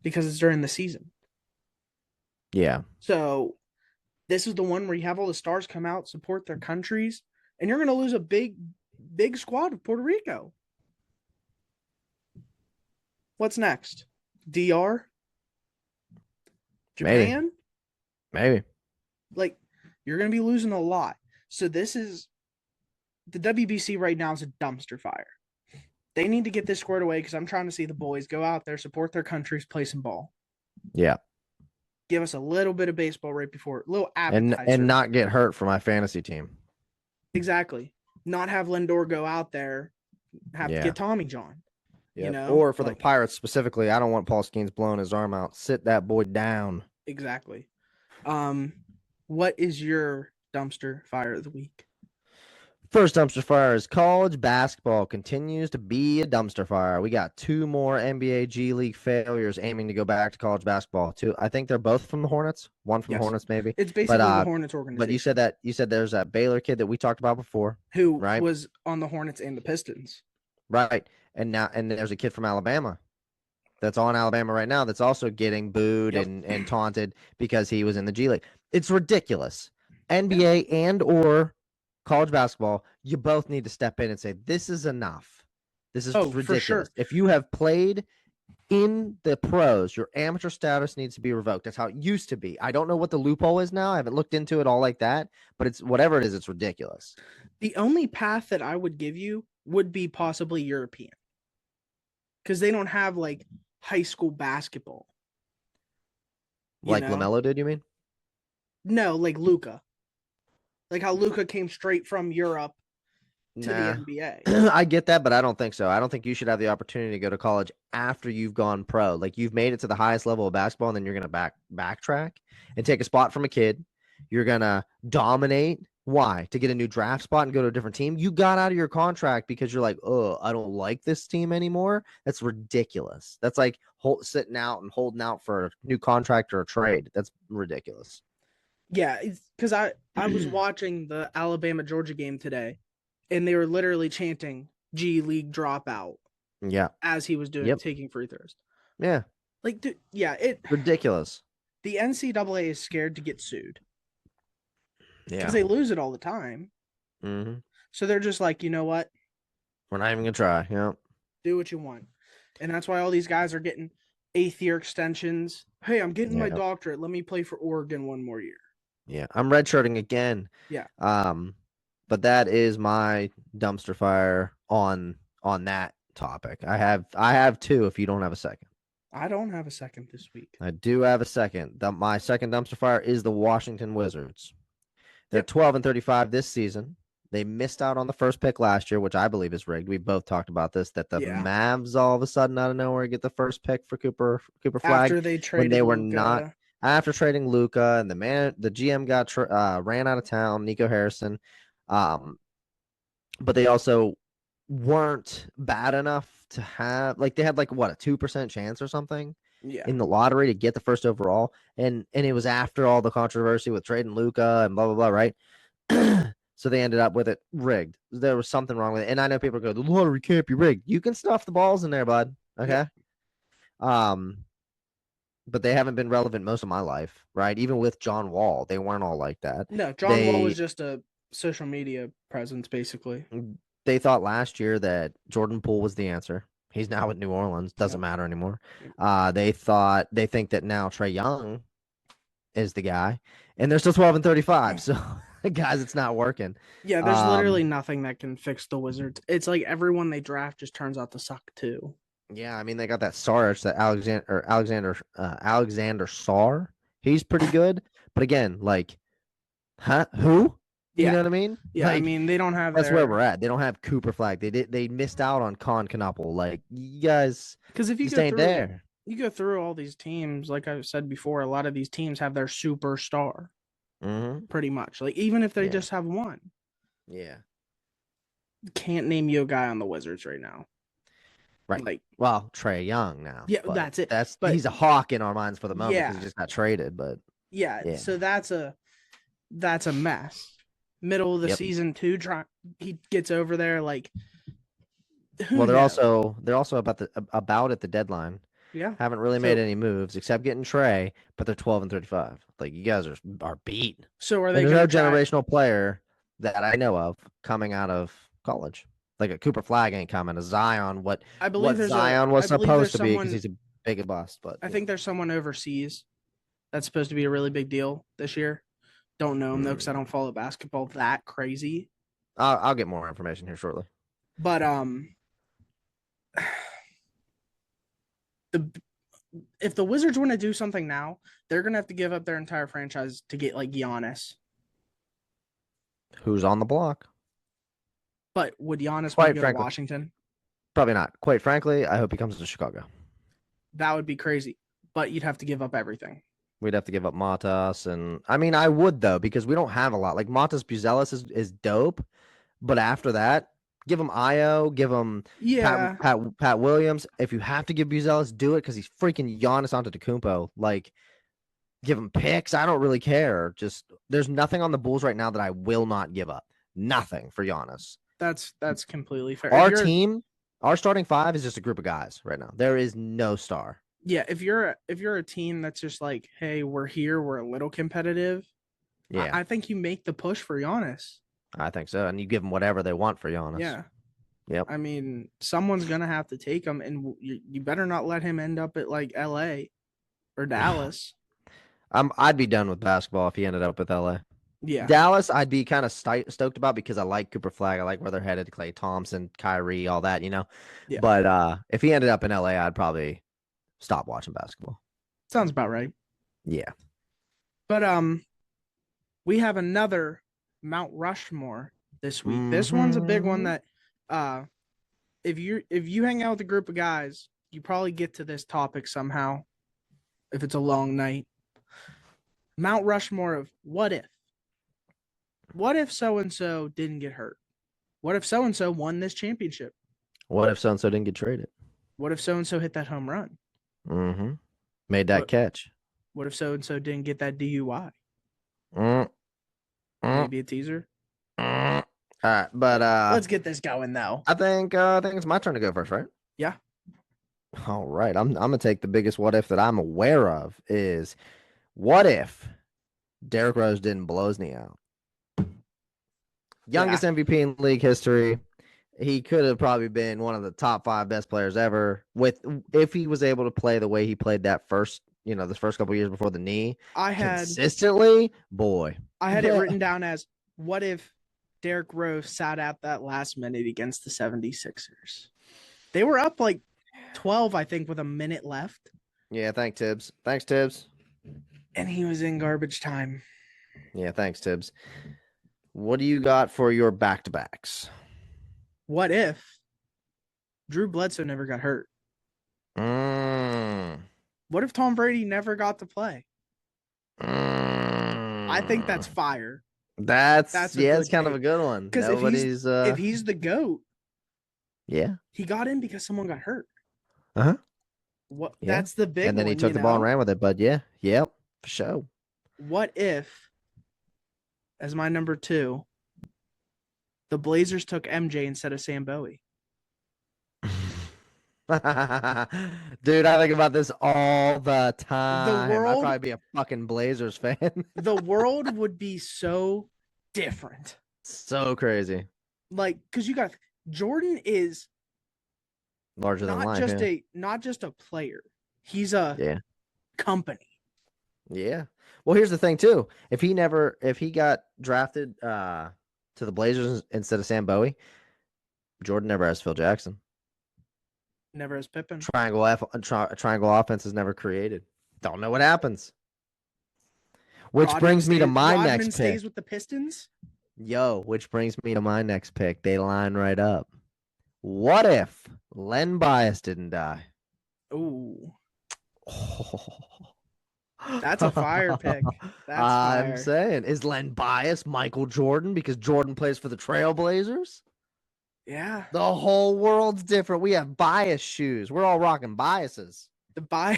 because it's during the season. Yeah. So this is the one where you have all the stars come out, support their countries, and you're going to lose a big squad of Puerto Rico. What's next? DR? Japan? Maybe. Maybe. Like, you're going to be losing a lot. So this is the WBC right now is a dumpster fire. They need to get this squared away because I'm trying to see the boys go out there, support their countries, play some ball. Yeah. Give us a little bit of baseball right before, a little And appetizer. not get hurt for my fantasy team. Exactly. Not have Lindor go out there, have to get Tommy John. Yep. You know? Or for the Pirates specifically, I don't want Paul Skeens blowing his arm out. Sit that boy down. Exactly. What is your dumpster fire of the week? First dumpster fire is college basketball continues to be a dumpster fire. We got 2 more NBA G League failures aiming to go back to college basketball. I think they're both from the Hornets. One from the Hornets, maybe. It's basically the Hornets organization. But you said there's that Baylor kid that we talked about before, who was on the Hornets and the Pistons. Right. And there's a kid from Alabama that's on Alabama right now that's also getting booed and taunted because he was in the G League. It's ridiculous. NBA and or college basketball, you both need to step in and say, this is enough. This is ridiculous. For sure. If you have played in the pros, your amateur status needs to be revoked. That's how it used to be. I don't know what the loophole is now. I haven't looked into it all like that, but it's whatever it is, it's ridiculous. The only path that I would give you would be possibly European, because they don't have like high school basketball. Like LaMelo did, you mean? No, like Luka. Like how Luka came straight from Europe to the NBA. I get that, but I don't think so. I don't think you should have the opportunity to go to college after you've gone pro. Like you've made it to the highest level of basketball, and then you're going to backtrack and take a spot from a kid. You're going to dominate. Why? To get a new draft spot and go to a different team? You got out of your contract because you're like, oh, I don't like this team anymore. That's ridiculous. That's like sitting out and holding out for a new contract or a trade. That's ridiculous. Yeah, because I was watching the Alabama-Georgia game today, and they were literally chanting G League dropout. Yeah. As he was doing taking free throws. Yeah. Like, dude, ridiculous. The NCAA is scared to get sued. Yeah. Because they lose it all the time. Mm-hmm. So they're just like, you know what? We're not even going to try. Yeah. Do what you want. And that's why all these guys are getting 8th year extensions. Hey, I'm getting my doctorate. Let me play for Oregon one more year. Yeah. I'm redshirting again. Yeah. But that is my dumpster fire on that topic. I have 2 if you don't have a second. I don't have a second this week. I do have a second. My second dumpster fire is the Washington Wizards. They're 12-35 this season. They missed out on the first pick last year, which I believe is rigged. We both talked about this, that the Mavs all of a sudden out of nowhere get the first pick for Cooper Flag. After they traded when they were Luka. not after trading Luka, and the GM got ran out of town, Nico Harrison. But they also weren't bad enough to have they had a 2% chance or something in the lottery to get the first overall, and it was after all the controversy with trading Luka and blah blah blah, right? So they ended up with it rigged. There was something wrong with it, and I know people go, the lottery can't be rigged. You can stuff the balls in there, bud. Okay. But they haven't been relevant most of my life, right? Even with John Wall, they weren't all like that. No, John Wall was just a social media presence, basically. They thought last year that Jordan Poole was the answer. He's now with New Orleans. Doesn't matter anymore. They think that now Trae Young is the guy, and they're still 12-35. So, guys, it's not working. Yeah, there's literally nothing that can fix the Wizards. It's like everyone they draft just turns out to suck too. Yeah, I mean they got that Sarge, that Alexander Sarr. He's pretty good, but again, who? You know what I mean? Yeah, I mean they don't have. That's where we're at. They don't have Cooper Flag. They missed out on Con Knuppel. You guys, because if you go through there, you go through all these teams. Like I've said before, a lot of these teams have their superstar. Mm-hmm. Pretty much, even if they just have one. Yeah. Can't name you a guy on the Wizards right now. Right. Trae Young now. Yeah, that's it. He's a hawk in our minds for the moment because he just got traded. But so that's a mess. Middle of the season too. He gets over there they're also about at the deadline. Yeah, haven't really made any moves except getting Trae, but they're 12-35. You guys are beat. So are they? There's no generational player that I know of coming out of college. Like a Cooper Flag ain't coming. A Zion, what Zion was supposed to be because he's a big bust. But I think there's someone overseas That's supposed to be a really big deal this year. Don't know him though because I don't follow basketball that crazy. I'll get more information here shortly. But the if the Wizards want to do something now, they're gonna have to give up their entire franchise to get like Giannis. Who's on the block? But would Giannis want Quite to go to frankly, Washington? probably not. Quite frankly, I hope he comes to Chicago. That would be crazy. But you'd have to give up everything. We'd have to give up Matas, and I mean, I would though because we don't have a lot. Like Matas Buzelis is dope, but after that, give him Io, give him Pat Williams. If you have to give Buzelis, do it because he's freaking Giannis Antetokounmpo. Like, give him picks. I don't really care. Just there's nothing on the Bulls right now that I will not give up. Nothing for Giannis. That's completely fair. Our team, our starting five is just a group of guys right now. There is no star. Yeah, if you're a team that's just like, hey, we're here, we're a little competitive. Yeah, I think you make the push for Giannis. I think so, and you give them whatever they want for Giannis. Yeah. Yep. I mean, someone's gonna have to take him, and you better not let him end up at like L.A. or Dallas. I'd be done with basketball if he ended up with L.A. Yeah. Dallas, I'd be kind of stoked about because I like Cooper Flag. I like where they're headed, Klay Thompson, Kyrie, all that, you know. Yeah. But if he ended up in L.A., I'd probably stop watching basketball. Sounds about right. Yeah. But we have another Mount Rushmore this week. Mm-hmm. This one's a big one that if you hang out with a group of guys, you probably get to this topic somehow if it's a long night. Mount Rushmore of what if? What if so-and-so didn't get hurt? What if so-and-so won this championship? What if so-and-so didn't get traded? What if so-and-so hit that home run? Mm-hmm. Made that catch. What if so-and-so didn't get that DUI? Maybe a teaser? All right, but let's get this going though. I think it's my turn to go first, right? Yeah. All right. I'm gonna take the biggest what if that I'm aware of is what if Derrick Rose didn't blow his knee out? Youngest MVP in league history. He could have probably been one of the top 5 best players ever if he was able to play the way he played that first, the first couple years before the knee. Consistently, boy. I had it written down as what if Derrick Rose sat out that last minute against the 76ers. They were up like 12, I think, with a minute left. Yeah, thanks, Tibbs. And he was in garbage time. Yeah, thanks, Tibbs. What do you got for your back-to-backs? What if Drew Bledsoe never got hurt? What if Tom Brady never got to play? I think that's fire. That's kind of a good one. Because if he's the GOAT, yeah, he got in because someone got hurt. Uh-huh. What? Yeah. That's the big one. And then he took the ball and ran with it. But yep, for sure. What if, as my number 2, the Blazers took MJ instead of Sam Bowie? Dude, I think about this all the time. I'd probably be a fucking Blazers fan. The world would be so different. So crazy. Like, because you got Jordan is larger than life. Not just a player. He's a company. Yeah. Well, here's the thing too. If he got drafted to the Blazers instead of Sam Bowie, Jordan never has Phil Jackson. Never has Pippen. Triangle offense is never created. Don't know what happens. Which brings me to my next pick. Stays with the Pistons? Which brings me to my next pick. They line right up. What if Len Bias didn't die? Ooh. That's a fire pick. That's fire. I'm saying, is Len Bias Michael Jordan because Jordan plays for the Trailblazers? Yeah. The whole world's different. We have bias shoes. We're all rocking biases. We're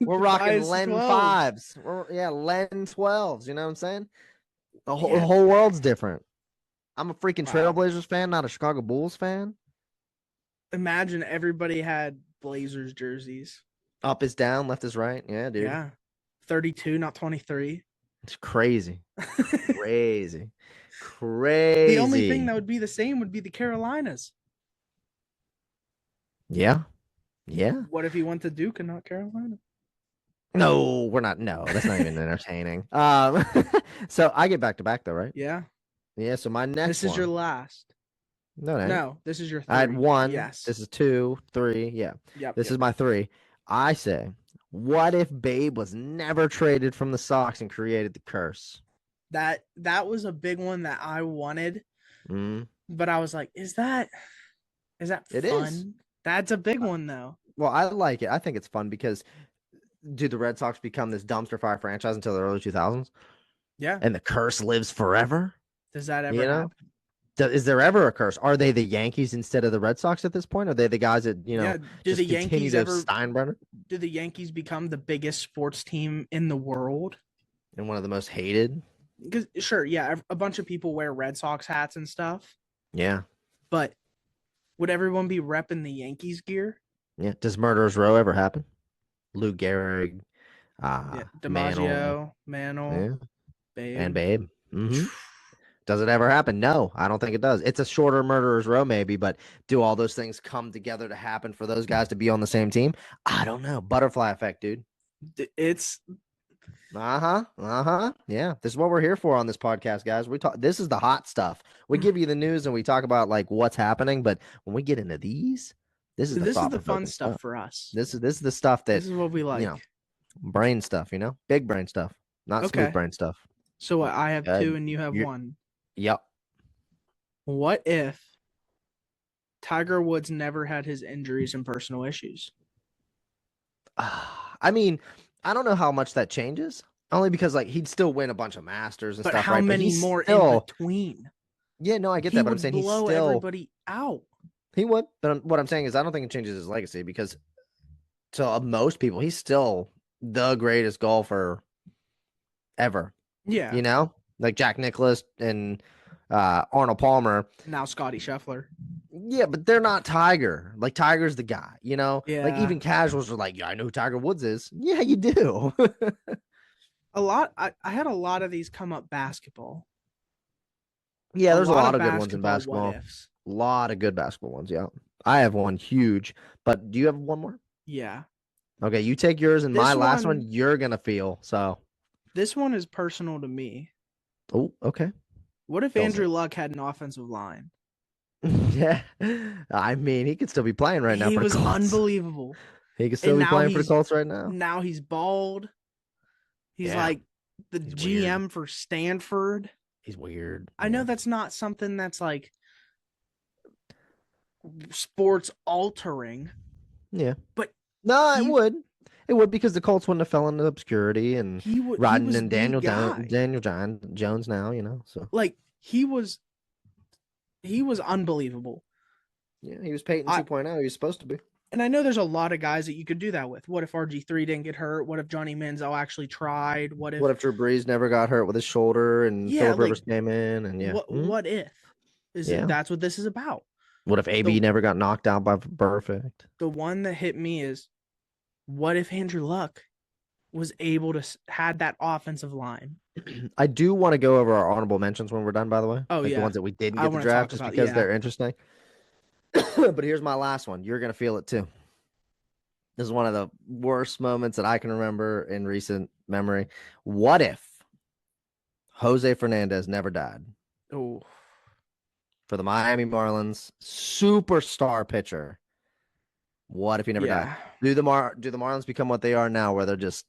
rocking Len 5s. Len 12s. You know what I'm saying? The whole world's different. I'm a freaking Trailblazers fan, not a Chicago Bulls fan. Imagine everybody had Blazers jerseys. Up is down, left is right. Yeah, dude. Yeah. 32, not 23. It's crazy. Crazy. Crazy. The only thing that would be the same would be the Carolinas. Yeah. Yeah. What if he went to Duke and not Carolina? No, we're not. No, that's not even entertaining. So I get back to back though, right? Yeah. Yeah. So my next This is your one. last. No, This is your three. I had one. Yes. This is 2, 3. Yeah. Yep. This is my 3. I say, what if Babe was never traded from the Sox and created the curse? That was a big one that I wanted, Mm, but I was like, is that it fun? is. That's a big one though. Well, I like it. I think it's fun because do the Red Sox become this dumpster fire franchise until the early 2000s? Yeah. And the curse lives forever? Does that ever You know? happen? Is there ever a curse? Are they the Yankees instead of the Red Sox at this point? Are they the guys that, Yeah. just continue to Steinbrenner? Do the Yankees become the biggest sports team in the world? And one of the most hated? Because sure, yeah, a bunch of people wear Red Sox hats and stuff. Yeah. But would everyone be repping the Yankees gear? Yeah. Does Murderers Row ever happen? Lou Gehrig, DiMaggio, Mantle, yeah, Babe. and Babe. Mm-hmm. Does it ever happen? No, I don't think it does. It's a shorter Murderers Row, maybe, but do all those things come together to happen for those guys to be on the same team? I don't know. Butterfly effect, dude. It's Yeah, this is what we're here for on this podcast, guys. We talk. This is the hot stuff. We give you the news and we talk about like what's happening, but when we get into these, this is the fun stuff for us. This is the stuff that this is what we like. Brain stuff. Big brain stuff, not smooth brain stuff. So I have 2 and you have 1. Yep. What if Tiger Woods never had his injuries and personal issues? I mean, I don't know how much that changes. Only because he'd still win a bunch of Masters and stuff. How many more in between? Yeah, no, I get that, but I'm saying he's still everybody out. He would, but what I'm saying is I don't think it changes his legacy because to most people, he's still the greatest golfer ever. Yeah. Like Jack Nicklaus and Arnold Palmer. Now Scotty Scheffler. Yeah, but they're not Tiger. Like Tiger's the guy, Yeah. Like even casuals are like, yeah, I know who Tiger Woods is. Yeah, you do. I had a lot of these come up basketball. Yeah, there's a lot of good ones in basketball. A lot of good basketball ones, yeah. I have one huge, but do you have one more? Yeah. Okay, you take yours and my last one you're going to feel, so. This one is personal to me. Oh, okay. What if Andrew Luck had an offensive line? Yeah. I mean, he could still be playing right now. He was unbelievable. He could still be playing for the Colts right now. Now he's bald. He's like the GM weird. For Stanford. He's weird. I know that's not something that's like sports altering. Yeah. But no, it would. It would because the Colts wouldn't have fell into obscurity and Rodden and Daniel Jones now, so. Like he was unbelievable. Yeah, he was Peyton 2.0. He was supposed to be. And I know there's a lot of guys that you could do that with. What if RG3 didn't get hurt? What if Johnny Manziel actually tried? What if Drew Brees never got hurt with his shoulder and Phillip Rivers came in and What if? That's what this is about. What if AB never got knocked out by Perfect? The one that hit me is what if Andrew Luck was able to had that offensive line? I do want to go over our honorable mentions when we're done, by the way. Oh, the ones that we didn't get to draft just because they're interesting. But here's my last one. You're going to feel it too. This is one of the worst moments that I can remember in recent memory. What if Jose Fernandez never died? Oh. For the Miami Marlins, superstar pitcher. What if he never died? Do the Marlins become what they are now, where they're just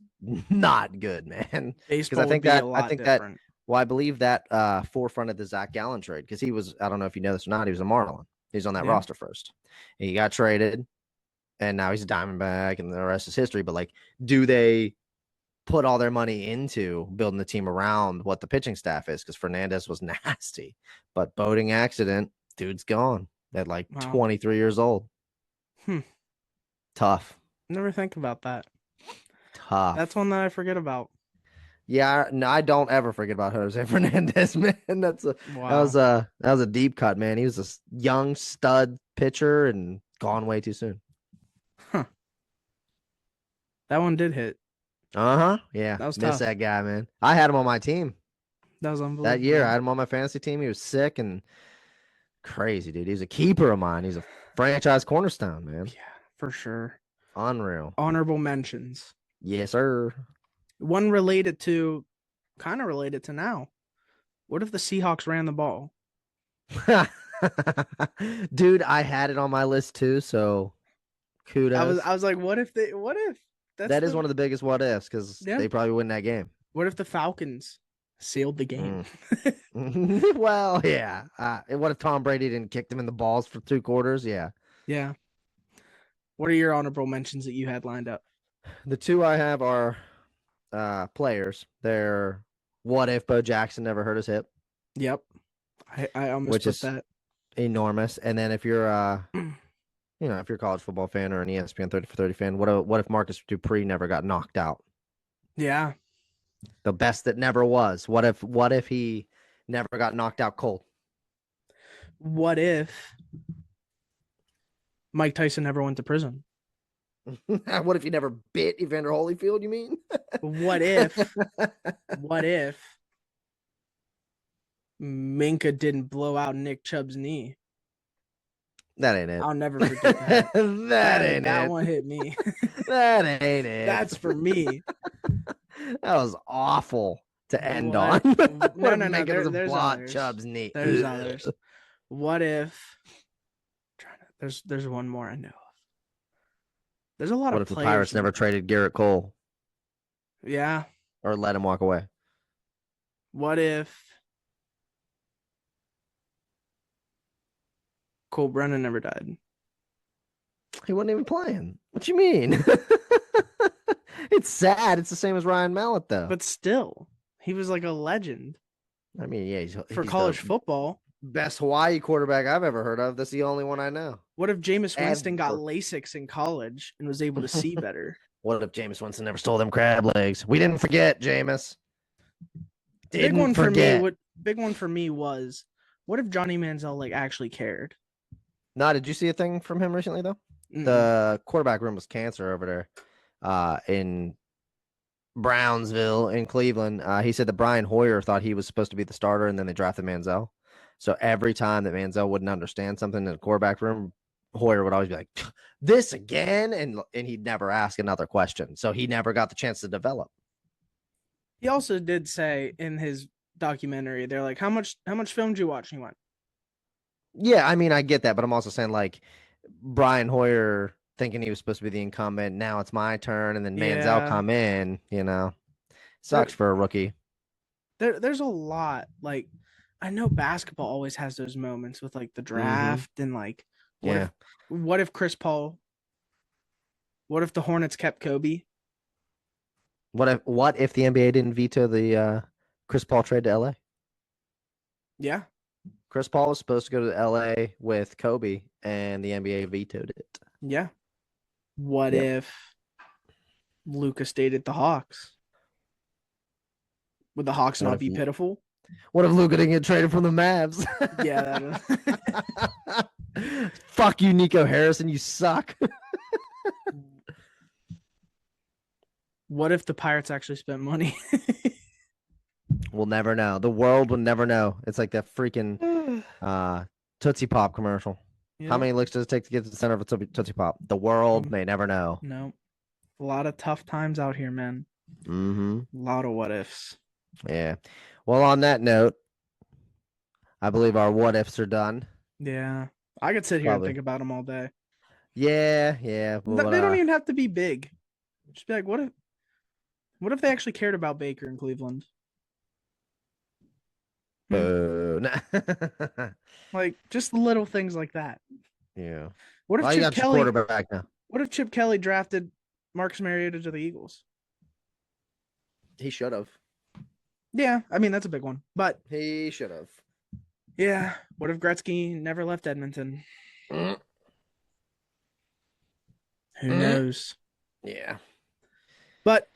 not good, man? Because I think that. Well, I believe that forefronted the Zach Gallen trade because he was. I don't know if you know this or not. He was a Marlin. He's on that roster first. He got traded, and now he's a Diamondback, and the rest is history. But do they put all their money into building the team around what the pitching staff is? Because Fernandez was nasty, but boating accident, dude's gone at 23 years old. Tough. Never think about that. Tough. That's one that I forget about. Yeah, no, I don't ever forget about Jose Fernandez, man. That was a deep cut, man. He was a young stud pitcher and gone way too soon. Huh. That one did hit. Yeah. That was tough. Miss that guy, man. I had him on my team. That was unbelievable. That year, I had him on my fantasy team. He was sick and crazy, dude. He's a keeper of mine. He's a franchise cornerstone, man. Yeah, for sure. Unreal. Honorable mentions. Yes, sir. One kind of related to now. What if the Seahawks ran the ball? Dude, I had it on my list too, so kudos. I was like, what if That is one of the biggest what ifs because yeah. they probably win that game. What if the Falcons sealed the game? Well, yeah. What if Tom Brady didn't kick them in the balls for 2 quarters? Yeah. Yeah. What are your honorable mentions that you had lined up? The 2 I have are players. They're what if Bo Jackson never hurt his hip? Yep. I almost which put is that. enormous. And then if you're if you're a college football fan or an ESPN 30 for 30 fan, what if Marcus Dupree never got knocked out? Yeah. The best that never was. What if he never got knocked out cold? What if Mike Tyson never went to prison? What if he never bit Evander Holyfield, you mean? What if Minka didn't blow out Nick Chubb's knee? That ain't it. I'll never forget that. that ain't that it. one hit me. That ain't it. That's for me. That was awful to end on. No. There's others. Chubb's knee. There's others. What if? There's one more I know of. There's a lot what of if the Pirates never traded Garrett Cole? Yeah. Or let him walk away? What if Cole Brennan never died? He wasn't even playing. What you mean? It's sad. It's the same as Ryan Mallett, though. But still, he was like a legend. I mean, yeah, for college football. Best Hawaii quarterback I've ever heard of. That's the only one I know. What if Jameis Winston got LASIK in college and was able to see better? What if Jameis Winston never stole them crab legs? We didn't forget, Jameis. Big one for me was, what if Johnny Manziel actually cared? No, did you see a thing from him recently though? Mm-mm. The quarterback room was cancer over there, in Brownsville in Cleveland. He said that Brian Hoyer thought he was supposed to be the starter, and then they drafted Manziel. So every time that Manziel wouldn't understand something in the quarterback room, Hoyer would always be like, "This again," and he'd never ask another question. So he never got the chance to develop. He also did say in his documentary, they're like, "How much film did you watch?" And he went, "Yeah, I mean, I get that, but I'm also saying like Brian Hoyer thinking he was supposed to be the incumbent. Now it's my turn, and then Manziel come in. Sucks for a rookie." There's a lot like. I know basketball always has those moments with the draft and what if Chris Paul? What if the Hornets kept Kobe? What if the NBA didn't veto the Chris Paul trade to LA? Yeah. Chris Paul was supposed to go to LA with Kobe, and the NBA vetoed it. Yeah. What if Luka stayed at the Hawks? Would the Hawks not be pitiful? What if Luka didn't get traded from the Mavs? Yeah. Fuck you, Nico Harrison. You suck. What if the Pirates actually spent money? We'll never know. The world will never know. It's like that freaking Tootsie Pop commercial. Yep. How many licks does it take to get to the center of a Tootsie Pop? The world may never know. No. A lot of tough times out here, man. Mm-hmm. A lot of what ifs. Yeah. Well, on that note, I believe our what ifs are done. Yeah. I could sit here and think about them all day. Yeah. Well, they don't even have to be big. Just be like, what if they actually cared about Baker in Cleveland? Like just little things like that. Yeah. What if Chip Kelly quarterback now? What if Chip Kelly drafted Marcus Mariota to the Eagles? He should have. Yeah, I mean that's a big one, but he should have. Yeah. What if Gretzky never left Edmonton? Who knows? Yeah. But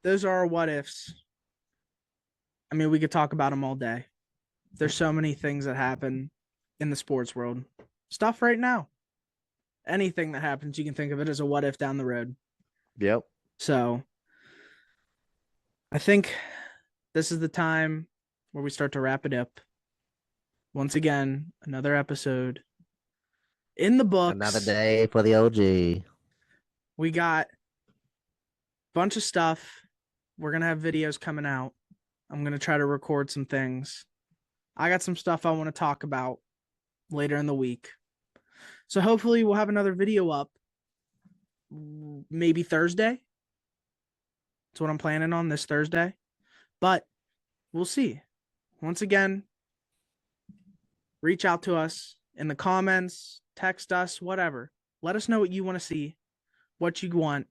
those are our what ifs. I mean, we could talk about them all day. There's so many things that happen in the sports world. Stuff right now. Anything that happens, you can think of it as a what if down the road. Yep. So I think this is the time where we start to wrap it up. Once again, another episode in the books. Another day for the OG. We got bunch of stuff. We're going to have videos coming out. I'm going to try to record some things. I got some stuff I want to talk about later in the week. So hopefully we'll have another video up maybe Thursday. That's what I'm planning on, this Thursday. But we'll see. Once again, reach out to us in the comments, text us, whatever. Let us know what you want to see, what you want.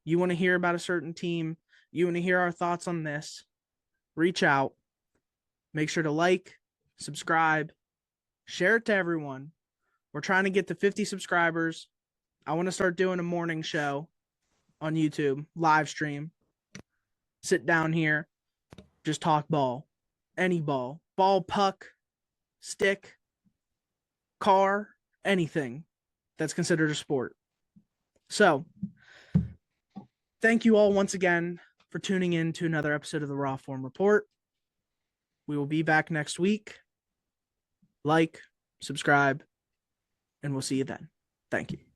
You want to hear about a certain team. You want to hear our thoughts on this. Reach out. Make sure to like, subscribe, share it to everyone. We're trying to get to 50 subscribers. I want to start doing a morning show on YouTube, live stream. Sit down here, just talk ball. Any ball. Ball, puck, stick, car, anything that's considered a sport. So, thank you all once again for tuning in to another episode of the RawForm Report. We will be back next week. Like, subscribe, and we'll see you then. Thank you.